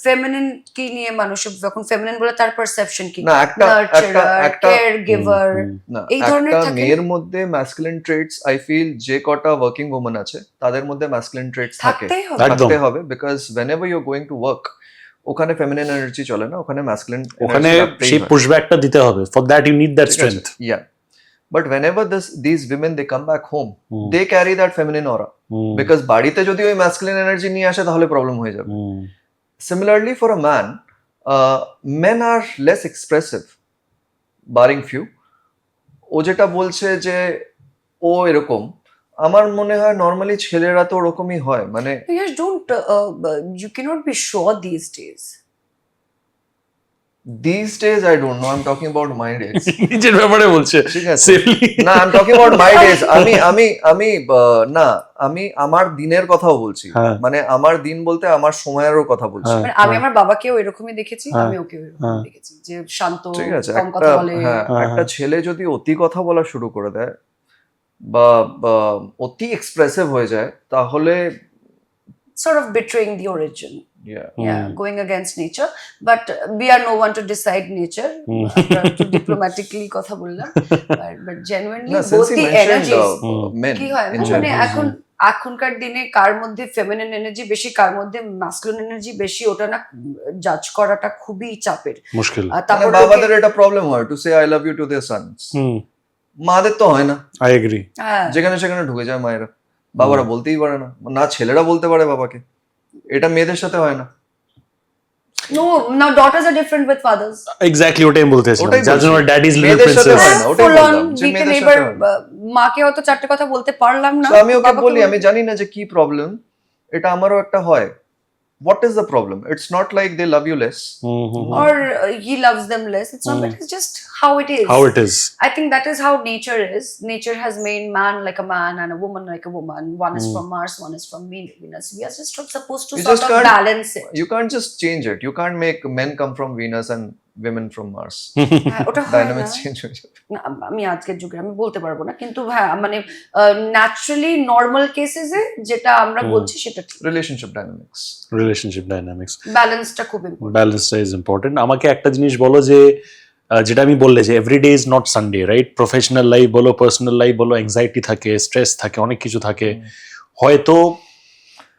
feminine কি নিয়ে মানুষ যখন feminine বলে তার perception কি? না একটা Nurturer, caregiver, না এই ধরনের একটা থাকে মেয়ের মধ্যে masculine traits I feel যে কটা working woman আছে তাদের মধ্যে masculine traits থাকে থাকতেই হবে। একদম। থাকতে হবে because whenever you're going to work ওখানে feminine energy চলে না ওখানে masculine ওখানে energy রাখতেই সেই হয়। পুশব্যাকটা দিতে হবে for that you need that ঠিক আছে? Strength Yeah. But whenever these women they come back home, they carry that feminine aura. Because বাড়িতে যদি ওই masculine energy নিয়ে আসে তাহলে প্রবলেম হয়ে যাবে। Similarly for a man, men are less expressive, barring few. ও যেটা বলছে যে ও এরকম আমার মনে হয় নর্মালি ছেলেরা তো ওরকমই হয় মানে Yes, don't you cannot be sure these days. these days I don't know, I'm talking about my days. নিজের ব্যাপারে বলছে ঠিক আছে। Safely. না I'm talking about my days. আমি না আমি আমার দিনের কথাও বলছি হ্যাঁ। মানে আমার দিন বলতে আমার সময়েরও কথা বলছি হ্যাঁ। মানে আমি আমার বাবাকেও এরকমই দেখেছি, আমি ওকেও এরকমই দেখেছি যে শান্ত, ঠিক আছে কম কথা একটা বলে। হ্যাঁ একটা ছেলে যদি অতি কথা বলা শুরু করে দেয় বা অতি এক্সপ্রেসিভ হয়ে যায় তাহলে Sort of betraying the origin. yeah Yeah, going against nature. But we are no one to decide nature. আমরা একটু diplomatically কথা বললাম। But genuinely না both since he the mentioned energies. men কি হয় in না মানে general. এখনকার দিনে কার মধ্যে ফেমিনিন এনার্জি বেশি কার মধ্যে মাস্কুলিন এনার্জি বেশি ওটা না জাজ করাটা খুবই চাপের। মুশকিল আর মানে তারপর বাবাদের এটা প্রবলেম হয় to say I love you to their sons মাদের তো হয় না আই এগ্রি হ্যাঁ যেখানে সেখানে ঢুকে যায় মায়েরা বাবারা বলতেই পারে না না ছেলেরা বলতে পারে বাবাকে এটা মেয়েদের সাথে হয় না no, now daughters are different with fathers. Exactly ওটাই বলতে চাইছিলাম ওটাই যার জন্য বলছি। ড্যাডিজ লিটল মেয়েদের সাথে প্রিন্সেস হয় না, ওটাই Full on, বললাম যে we can মেয়েদের এবার সাথে হয় না। মাকে হয়তো চারটে কথা বলতে পারলাম না So আমি ওকে বাবাকে বলি আমি জানি না যে কি প্রবলেম এটা আমারও একটা হয় what is the problem it's not like they love you less or he loves them less. It's not that, it's just how it is. How it is I think that is how nature is. Nature has made man like a man and a woman like a woman. One is from Mars, one is from Venus. We are just supposed to You sort just of can't- balance it. you can't just change it you can't make men come from Venus and women from Mars. হ্যাঁ, ওটা হয় না। Dynamics change হয়ে যাবে। না, আমি আজকের যুগে আমি বলতে পারবো না, কিন্তু হ্যাঁ মানে ন্যাচারালি নর্মাল কেসেসে যেটা আমরা বলছি সেটা ঠিক। Relationship dynamics. রিলেশনশিপ ডাইনামিক্স, ব্যালেন্সটা খুব ইম্পর্টেন্ট। ব্যালেন্সটা ইজ ইম্পর্টেন্ট। আমাকে একটা জিনিস বলো যে যেটা আমি বললে যে every day is not Sunday, right? Professional life বলো, পার্সোনাল লাইফ বলো, অ্যাংজাইটি থাকে, স্ট্রেস থাকে, অনেক কিছু থাকে। হয়তো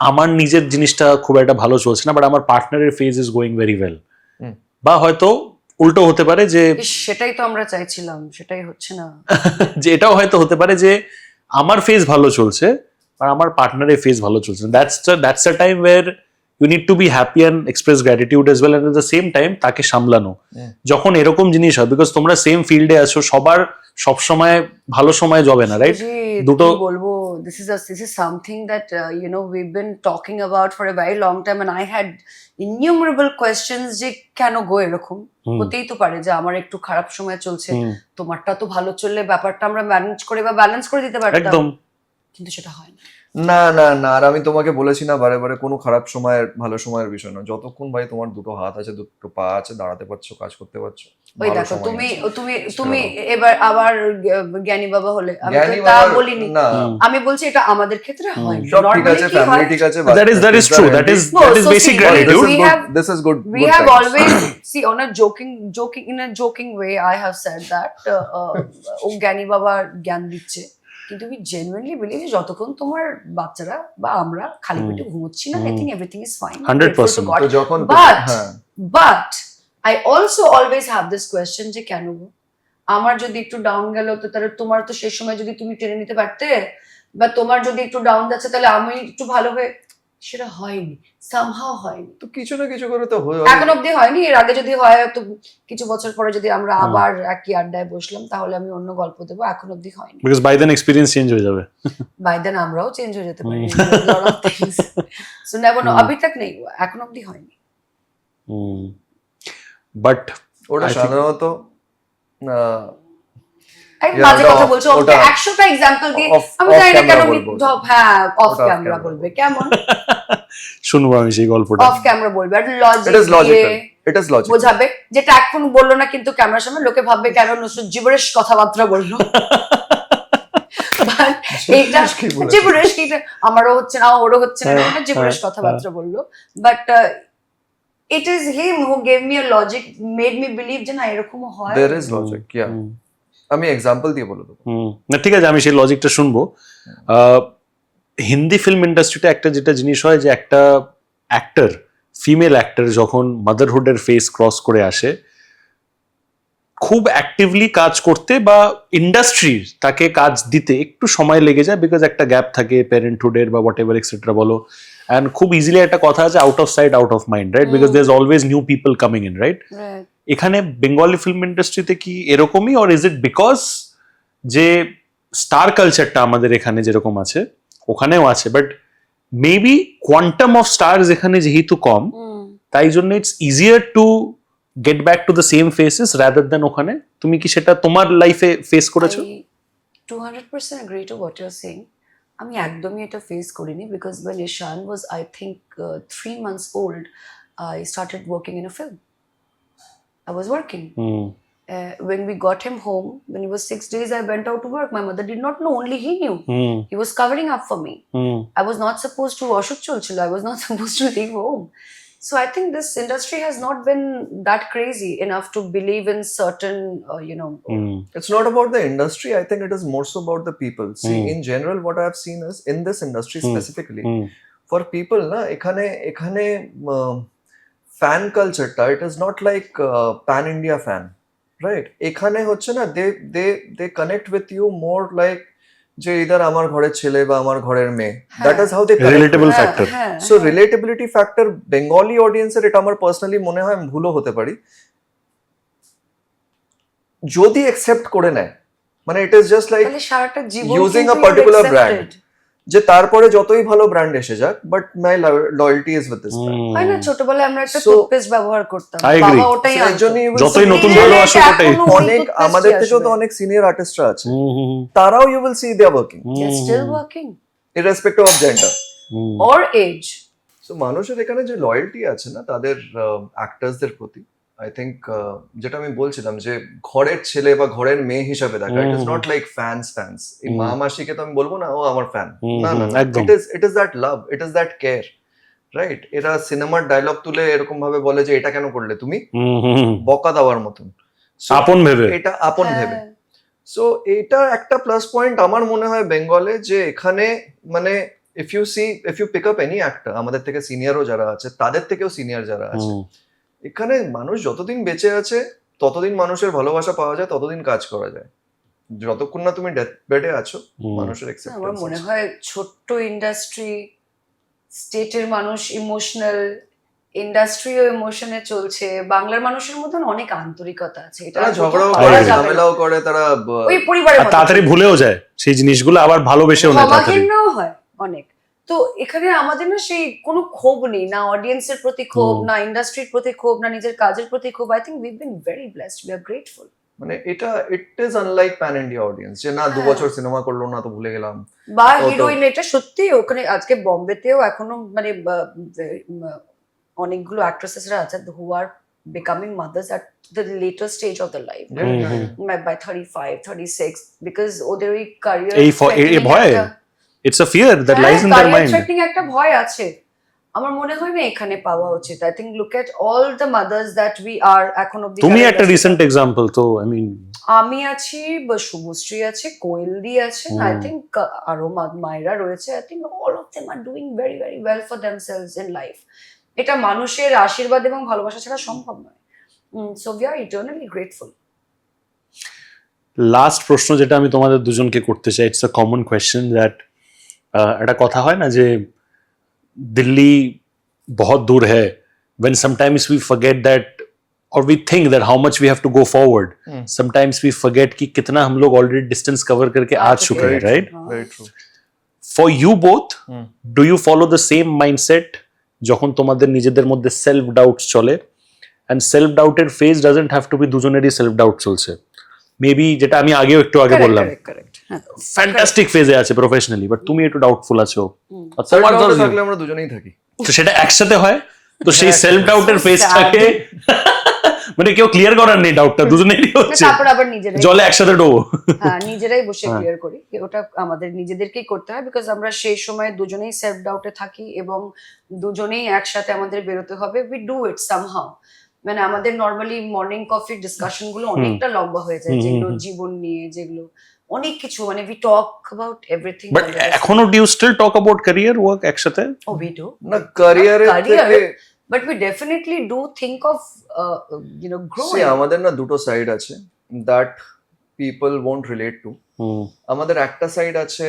আমার নিজের জিনিসটা খুব একটা ভালো চলছে না, বাট আমার পার্টনারের phase is going very well. Hmm. বা হয়তো উল্টো হতে পারে যে ইস, সেটাই তো আমরা চাইছিলাম, সেটাই হচ্ছে না। যে এটাও হয়তো হতে পারে যে আমার ফেজ ভালো চলছে আর আমার পার্টনারের ফেজ ভালো চলছে। That's a time where you need to be happy and express gratitude as well, and at the same time তাকে সামলানো। যখন এরকম জিনিস হয়, বিকজ তোমরা সেম ফিল্ডে আছো, সবার সব সময় ভালো সময় যাবে না, রাইট? দুটো বলবো, this is something that we've been talking about for a very long time, and I had innumerable questions যে কেন গো এরকম হতেই তো পারে যে আমার একটু খারাপ সময় চলছে, তোমারটা তো ভালো চললে ব্যাপারটা আমরা ম্যানেজ করে বা ব্যালেন্স করে দিতে পারতাম, একদম। কিন্তু সেটা হয় না। না না না, আর আমি তোমাকে বলেছি না বারে বারে, কোনো খারাপ সময়ের ভালো সময়ের বিষয় না। যতক্ষণ ভাই তোমার দুটো হাত আছে, দুটো পা আছে, দাঁড়াতে পারছো, কাজ করতে পারছো, ওই ভালো দেখো সময় তুমি আছে। তুমি তুমি এবার আবার জ্ঞানী বাবা হলে, আমি তো জ্ঞানী তা বাবার- বলিনি, না, আমি বলছি এটা আমাদের ক্ষেত্রে হয় না। সব ঠিক Normally আছে, কি হয়? ফ্যামিলি ঠিক আছে, That is true. That is No, so basic see, gratitude. we have- This is good. We have always see on a joking way I have said that ও জ্ঞানী বাবা জ্ঞান দিচ্ছে, কিন্তু আমি জেনুইনলি বিলিভ যতক্ষণ তোমার বাচ্চারা বা আমরা খালি পেটে ঘুমোচ্ছি না, I think everything is fine, 100%. তো যখন But- হ্যাঁ, but I also always have this question যে কেন গো? আমার যদি একটু ডাউন গেল তো তাহলে তোমার তো সেই সময় যদি তুমি টেনে নিতে পারতে, বা তোমার যদি একটু ডাউন যাচ্ছে তাহলে আমি একটু ভালো হয়ে, সেটা হয়নি, সামহাও হয়নি, তো কিছু না কিছু করে তো হয়ে এখন অব্দি হয়নি। এর আগে যদি হয় তো কিছু বছর পরে যদি আমরা আবার একই আড্ডায় বসলাম তাহলে আমি অন্য গল্প দেবো, এখন অব্দি হয়নি। Because by then experience change হয়ে যাবে। বাই দেন আমরাও চেঞ্জ হয়ে যেতে পারি, সো নেভার নো, अभी तक নেই, এখন অব্দি হয়নি। বাট ওটা I think- সাধারণত একদম Yeah, বাজে ওটা কথা off- বলছো, ওটা 100টা এক্সাম্পল দিয়ে off- আমি off জানি না কেন camera বলবো। হ্যাঁ অফ ওটা off ক্যামেরা camera বলবে, কেমন শুনবো আমি সেই গল্পটা। অফ ক্যামেরা বলবে, আর it is লজিক দিয়ে logical, it is logical. বোঝাবে, যেটা এখন বললো না কিন্তু ক্যামেরার সামনে লোকে ভাববে কেন নুসরত জিবরেশ কথাবার্তা বললো। But এইটা কি বলেছে? জিবরেশ কি, আমারও হচ্ছে না ওরও হচ্ছে না, হ্যাঁ, না জিবরেশ হ্যাঁ, কথাবার্তা বললো, but it is him who gave me a logic, made me believe যে না এরকমও হয়। There is logic, yeah. আমি এক্সাম্পল দিয়ে বলে দেবো। না ঠিক আছে, আমি সেই লজিকটা শুনবো। হিন্দি ফিল্ম ইন্ডাস্ট্রিতে একটা যেটা জিনিস হয় যে একটা অ্যাক্টর, ফিমেল অ্যাক্টর যখন মাদারহুডের ফেস ক্রস করে আসে, খুব অ্যাক্টিভলি কাজ করতে বা ইন্ডাস্ট্রি তাকে কাজ দিতে একটু সময় লেগে যায়, বিকজ একটা গ্যাপ থাকে প্যারেন্টহুডের বা হোয়াট এভার এক্সেট্রা বলো। অ্যান্ড খুব ইজিলি একটা কথা আছে, out of sight out of mind, right? Because there is always new people coming in, right? Right. এখানে বেঙ্গলি ফিল্ম ইন্ডাস্ট্রিতে কি এরকমই, অর ইজ ইট বিকজ যে স্টার কালচারটা আমাদের এখানে যেরকম আছে ওখানেও আছে, but maybe quantum of stars এখানে যেহেতু কম, তাই জন্য it's easier to get back to the same faces rather than ওখানে। তুমি কি সেটা তোমার লাইফে ফেস করেছো? I 200% agree to what you're saying. আমি একদমই এটা ফেস করিনি, because when Ishan was I think 3 months old, I started working in a film. I was working. When we got him home, when he was 6 days, I went out to work. My mother did not know, only he knew. He was covering up for me. I was not supposed to Ashok Cholchilo. I was not supposed to leave home. So I think this industry has not been that crazy enough to believe in certain, It's not about the industry. I think it is more so about the people. See, in general, what I have seen is in this industry specifically, for people, na, ekhane fan culture ta, it is not like pan India fan, right? এখানে হচ্ছে না, they connect with you more like যে ইদার আমার ঘরের ছেলে বা আমার ঘরের মেয়ে, that is how they connect. Relatable হ্যাঁ, ফ্যাক্টর। হ্যাঁ, সো রিলেটেবিলিটি ফ্যাক্টর বেঙ্গলি অডিয়েন্সের, এটা আমার পার্সোনালি মনে হয়, আমি ভুলও হতে পারি, যদি অ্যাকসেপ্ট করে নেয়, মানে ইট ইজ জাস্ট লাইক তাহলে সারাটা জীবন using কিন্তু a particular you're brand. accepted. যে তারপরে যতই ভালো ব্র্যান্ড এসে যাক, but my loyalty is with this brand. হয় না, ছোটবেলায় আমরা একটা So, টুথপেস্ট ব্যবহার করতাম, I agree. বাবা ওটাই এর আনতো। জন্যই যতই নতুন ভালো আসুক ওটাই। অনেক আমাদের থেকেও তো অনেক সিনিয়র আর্টিস্টরা আছে, তারাও you will see they are working They're still working irrespective of gender. or age. So মানুষের এখানে যে লয়্যালটি আছে না তাদের অ্যাক্টরসদের প্রতি, আই থিঙ্ক যেটা আমি বলছিলাম যে ঘরের ছেলে বা ঘরের মেয়ে হিসাবে দেখা, it is not like fans এই মা মাসিকে তো আমি বলবো না ও আমার ফ্যান, না না, একদম। It is that love, it is that care, right? এরা সিনেমার ডায়লগ তুলে এরকম ভাবে বলে যে এটা কেন করলে তুমি, বকা দেওয়ার মতন। So, আপন ভেবে। এটা আপন ভেবে। হ্যাঁ। সো এটা একটা প্লাস পয়েন্ট আমার মনে হয় বেঙ্গলে, যে এখানে মানে if you pick up any actor, আমাদের থেকে সিনিয়রও যারা আছে তাদের থেকেও সিনিয়র যারা আছে, এখানে মানুষ যতদিন বেঁচে আছে ততদিন মানুষের ভালোবাসা পাওয়া যায়, ততদিন কাজ করা যায়। যতক্ষণ না তুমি ডেথ বেডে আছো, মানুষের আমার অ্যাকসেপ্টেন্স মনে হয় ছোট্ট ইন্ডাস্ট্রি, স্টেটের মানুষ ইমোশনাল, ইন্ডাস্ট্রিও ইমোশনে চলছে, বাংলার মানুষের মতন অনেক আন্তরিকতা আছে, এটা তারা আর ঝগড়াও কোথাও করে, পাওয়া যাবে না। ঝামেলাও করে, তারা ওই পরিবারের আর মতো তাড়াতাড়ি চলছে। ভুলেও যায় সেই জিনিসগুলো, আবার ভালোবেসেও নেয় তাড়াতাড়ি। ক্ষমাহীনও হয় অনেক। তো এখানে আমাদের না সেই কোনো ক্ষোভ নেই, না অডিয়েন্সের প্রতি ক্ষোভ, না ইন্ডাস্ট্রির প্রতি ক্ষোভ, না নিজের কাজের প্রতি ক্ষোভ। I think we been very blessed, we are grateful. মানে এটা it is unlike pan India audience, যে না 2 বছর সিনেমা করলো না তো ভুলে গেলাম। বা তো- হিরোইন, এটা সত্যি ওখানে আজকে বম্বেতেও এখনো মানে অনেকগুলো অ্যাক্ট্রেসেসরা আছে হু আর becoming mothers at the later stage of their life, by 35, 36, because ওদের ওই career এই ভয়, it's a fear that lies in their mind. Threatening একটা ভয় আছে। আমার মনে হয় না এখানে পাওয়া উচিত। I think look at all the mother's that we are এখন অব্দি। তুমি একটা রিসেন্ট এক্সাম্পল তো, আই মিন আমি আছি, শুভশ্রী আছে, কোয়েলদি আছে, আই থিঙ্ক আরো মায়েরা রয়েছে। I think all of them are doing very very well for themselves in life. এটা মানুষের আশীর্বাদ এবং ভালোবাসা ছাড়া সম্ভব নয়। So we are eternally grateful. Last প্রশ্ন যেটা আমি তোমাদের দুজনকে করতে চাই, it's a common question that, একটা কথা হয় না যে দিল্লি বহুত দূর হ্যায়, when sometimes we forget that or we think that how much we have to go forward, sometimes we forget कि कितना हम लोग already distance cover करके आ चुके हैं, right? Very true. For you both, do you follow the same mindset যখন তোমাদের নিজেদের মধ্যে সেলফ ডাউট চলে? and self doubted phase doesn't have to be দুজনেরই সেলফ ডাউট চলছে, মেবি যেটা আমি আগেও একটু আগে বললাম ফ্যান্টাস্টিক ফেজে আছে প্রফেশনালি, বাট তুমি একটু ডাউটফুল আছো, আর তোমার Self-doubt ধরো- থাকলে আমরা দুজনেই থাকি। তো সেটা একসাথে হয়, তো সেই হ্যাঁ, সেলফ ডাউটের so ফেজটাকে মানে কেউ ক্লিয়ার করার নেই, ডাউটটা দুজনেরই হচ্ছে, তারপর আবার নিজেরাই জলে একসাথে ডোবো। হ্যাঁ নিজেরাই বসে হ্যাঁ। ক্লিয়ার করি। ওটা আমাদের নিজেদেরকেই করতে হয়, বিকজ আমরা সেই সময় দুজনেই সেলফ ডাউটে থাকি এবং দুজনেই একসাথে আমাদের বেরোতে হবে। We do it somehow. মানে আমাদের নর্মালি মর্নিং কফির ডিসকাশন গুলো অনেকটা লম্বা হয়ে যায়, যেগুলো জীবন নিয়ে, যেগুলো অনেক কিছু, মানে we talk about everything. But এখনো do you still talk about career work একসাথে? ও উই ডু, না ক্যারিয়ারের career, থেকে but we definitely do think of see, growing. আমাদের না দুটো সাইড আছে that people won't relate to. আমাদের একটা সাইড আছে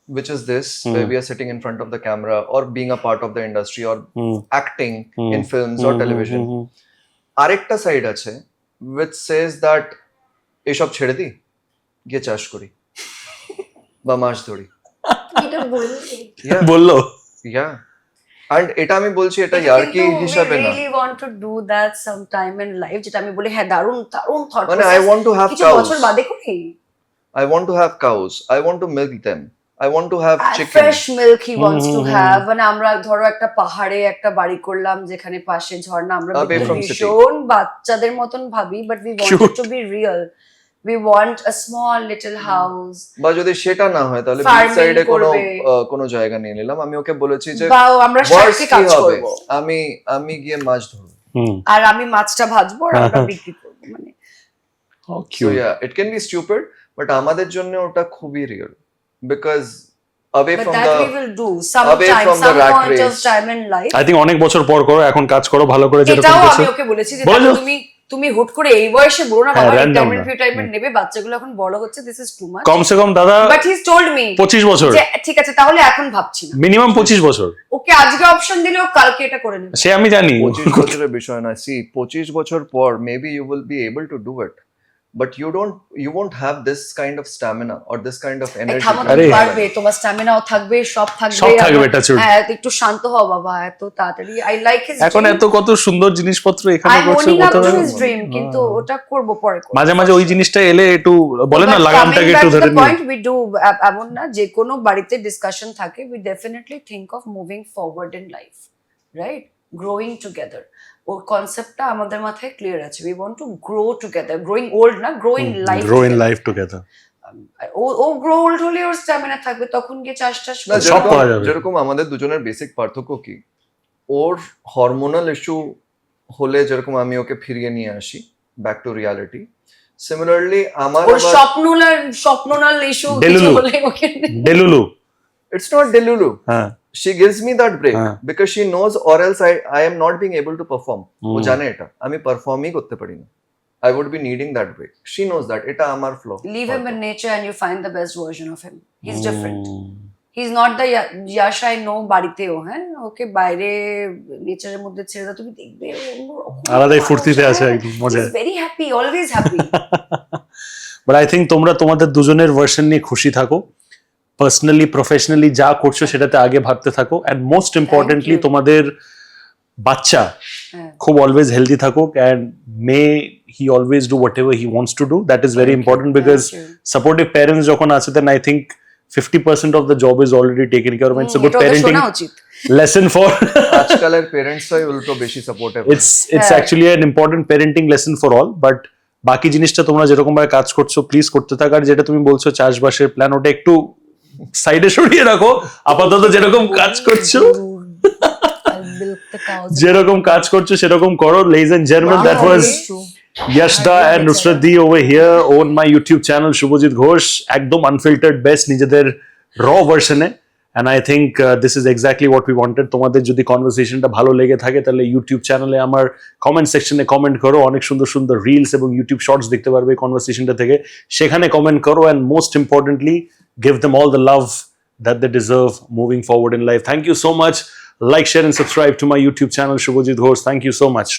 which is this, where we are sitting in front of the camera or being a part of the industry or acting in films or television. আরেকটা সাইড আছে which says that এসব ছেড়ে দি, গিয়ে চাষ করি বা মাছ ধরি। এটা বলছি Yeah, বললো yeah. And এটা আমি বলছি এটা ইয়ার্কি হিসাবে না, really want to do that some time in life, যেটা আমি বলি হ্যাঁ দারুণ দারুণ থট মানে I want to have কিছু cows. বছর বাদে করি। I want to have cows. I want to milk them. I want to have chicken. Fresh milk he wants to have. মানে আমরা ধরো একটা পাহাড়ে একটা বাড়ি করলাম যেখানে পাশে ঝর্ণা, আমরা Away from city. ভীষণ বাচ্চাদের মতন ভাবি, but we want it to be real. We want a small little house. বা যদি সেটা না হয় তাহলে বিচ Farming সাইডে কোনো করবে। কোনো জায়গা নিয়ে নিলাম। আমি ওকে বলেছি যে বা আমরা worst সাথে কি কাজ হবে, করব, আমি গিয়ে মাছ ধরবো। আর আমি মাছটা ভাজবো আর আমরা বিক্রি করবো। মানে So yeah, it can be stupid, but আমাদের জন্য ওটা খুবই real, because away but from that we the will do away sometime, from the some rat point of race. time in life. I think অনেক বছর পর করো, এখন কাজ করো ভালো করে যেরকম এটাও করছো। আমি ওকে বলেছি যে বলো। দেখো, তুমি হুট করে এই বয়সে বলো না হ্যাঁ, বাবা random রিটায়ারমেন্ট না। রিটায়ারমেন্ট নেবে, বাচ্চাগুলো এখন বড় হচ্ছে, দিস ইজ টু মাচ। কমসে কম দাদা বাট হি টোল্ড মি 25 বছর, যে ঠিক আছে তাহলে এখন ভাবছি না। মিনিমাম 25 বছর, ওকে আজকে অপশন দিলেও কালকে এটা করে নেবে। সে আমি জানি। 25 বছরের বিষয় না। সি 25 বছর পর maybe you will be able to do it, but you won't have this kind of stamina or this kind of এই energy. থামো, আরে। তুমি পারবে, তোমার স্ট্যামিনাও থাকবে, সব থাকবে। সব থাকবে, এটা চুপ। হ্যাঁ একটু শান্ত হও বাবা, এত তাড়াতাড়ি। আই লাইক হিজ এখন এত কত সুন্দর জিনিসপত্র এখানে আই করছে, ওনিং আপ কোথাও টু হিজ ড্রিম, কিন্তু ওটা করব পরে করব। মাঝে মাঝে ওই জিনিসটা এলে একটু বলে না লাগামটাকে একটু ধরে নিই। পয়েন্ট উই ডু, এমন না যে কোনো বাড়িতে ডিসকাশন থাকে, we definitely think of moving forward in life, right? Growing together, ওর কনসেপ্টটা আমাদের মাথায় ক্লিয়ার আছে। We want to grow together, growing old না, grow in life. Grow in life together. ও গ্রো ওল্ড হলে ওর স্ট্যামিনা থাকবে, তখন গিয়ে চাষ টাস না, করবে। সব করা যাবে। যেরকম আমাদের দুজনের বেসিক পার্থক্য কি, ওর হরমোনাল ইস্যু হলে যেরকম আমি ওকে ফিরিয়ে নিয়ে আসি ব্যাক টু রিয়ালিটি, সিমিলারলি আমার ওর স্বপ্ননাল ইস্যু ডেলুলু। হলে ওকে ডেলুলু। ইটস নট ডেলুলু, হ্যাঁ she gives me that break হ্যাঁ। because she knows or else I am not being able to perform. ও হুম। জানে এটা আমি পারফর্মই করতে পারি না, I would be needing that break. She knows that এটা আমার flaw. leave him in nature and you find the best version of him. He's different. Hmm. He's not the Yash I know বাড়িতেও, হ্যাঁ, ওকে বাইরে নেচারের মধ্যে ছেড়ে দাও, তুমি দেখবে ও অন্যরকম আলাদাই মানুষ, ফুর্তিতে আছে, হ্যাঁ। একদম মজা। He's very happy, always happy. But I think তোমরা তোমাদের দুজনের ভার্সন নিয়ে খুশি থাকো, পার্সোনালি প্রফেশনালি যা করছো সেটাতে আগে ভাবতে থাকো, অ্যান্ড মোস্ট ইম্পর্টেন্টলি you. তোমাদের বাচ্চা হ্যাঁ। খুব অলওয়েজ হেলদি থাকুক, and may he always do whatever he wants to do, that is very important because Thank you. Supportive parents যখন আছে then I think 50% of the job is already taken care of. It's a good এটা ওদের parenting শোনা উচিত। lesson for আজকালের পেরেন্টসরাই উল্টো বেশি সাপোর্টিভ। it's হ্যাঁ। actually an important parenting lesson for all, but বাকি জিনিসটা তোমরা যেরকম ভাবে কাজ করছো প্লিজ করতে থাকো, আর যেটা তুমি বলছো চাষবাসের প্ল্যান ওটা একটু সাইডে সরিয়ে রাখো, আপাতত যেরকম কাজ করছো I'll milk the cows. যেরকম কাজ করছো সেরকম করো। Ladies and gentlemen, that was Yashda and Nusratdi over here on my YouTube channel Shubhajit Ghosh, একদম unfiltered best নিজেদের raw version A, and I think this is exactly what we wanted. তোমাদের যদি কনভারসেশনটা ভালো লেগে থাকে তাহলে ইউটিউব চ্যানেলে আমার কমেন্ট সেকশনে কমেন্ট করো, অনেক সুন্দর সুন্দর রিলস এবং ইউটিউব শর্টস দেখতে পারবে এই কনভারসেশনটা থেকে, সেখানে কমেন্ট করো, and most importantly give them all the love that they deserve moving forward in life. Thank you so much. Like, share and subscribe to my YouTube channel Shubhajit Ghosh. Thank you so much.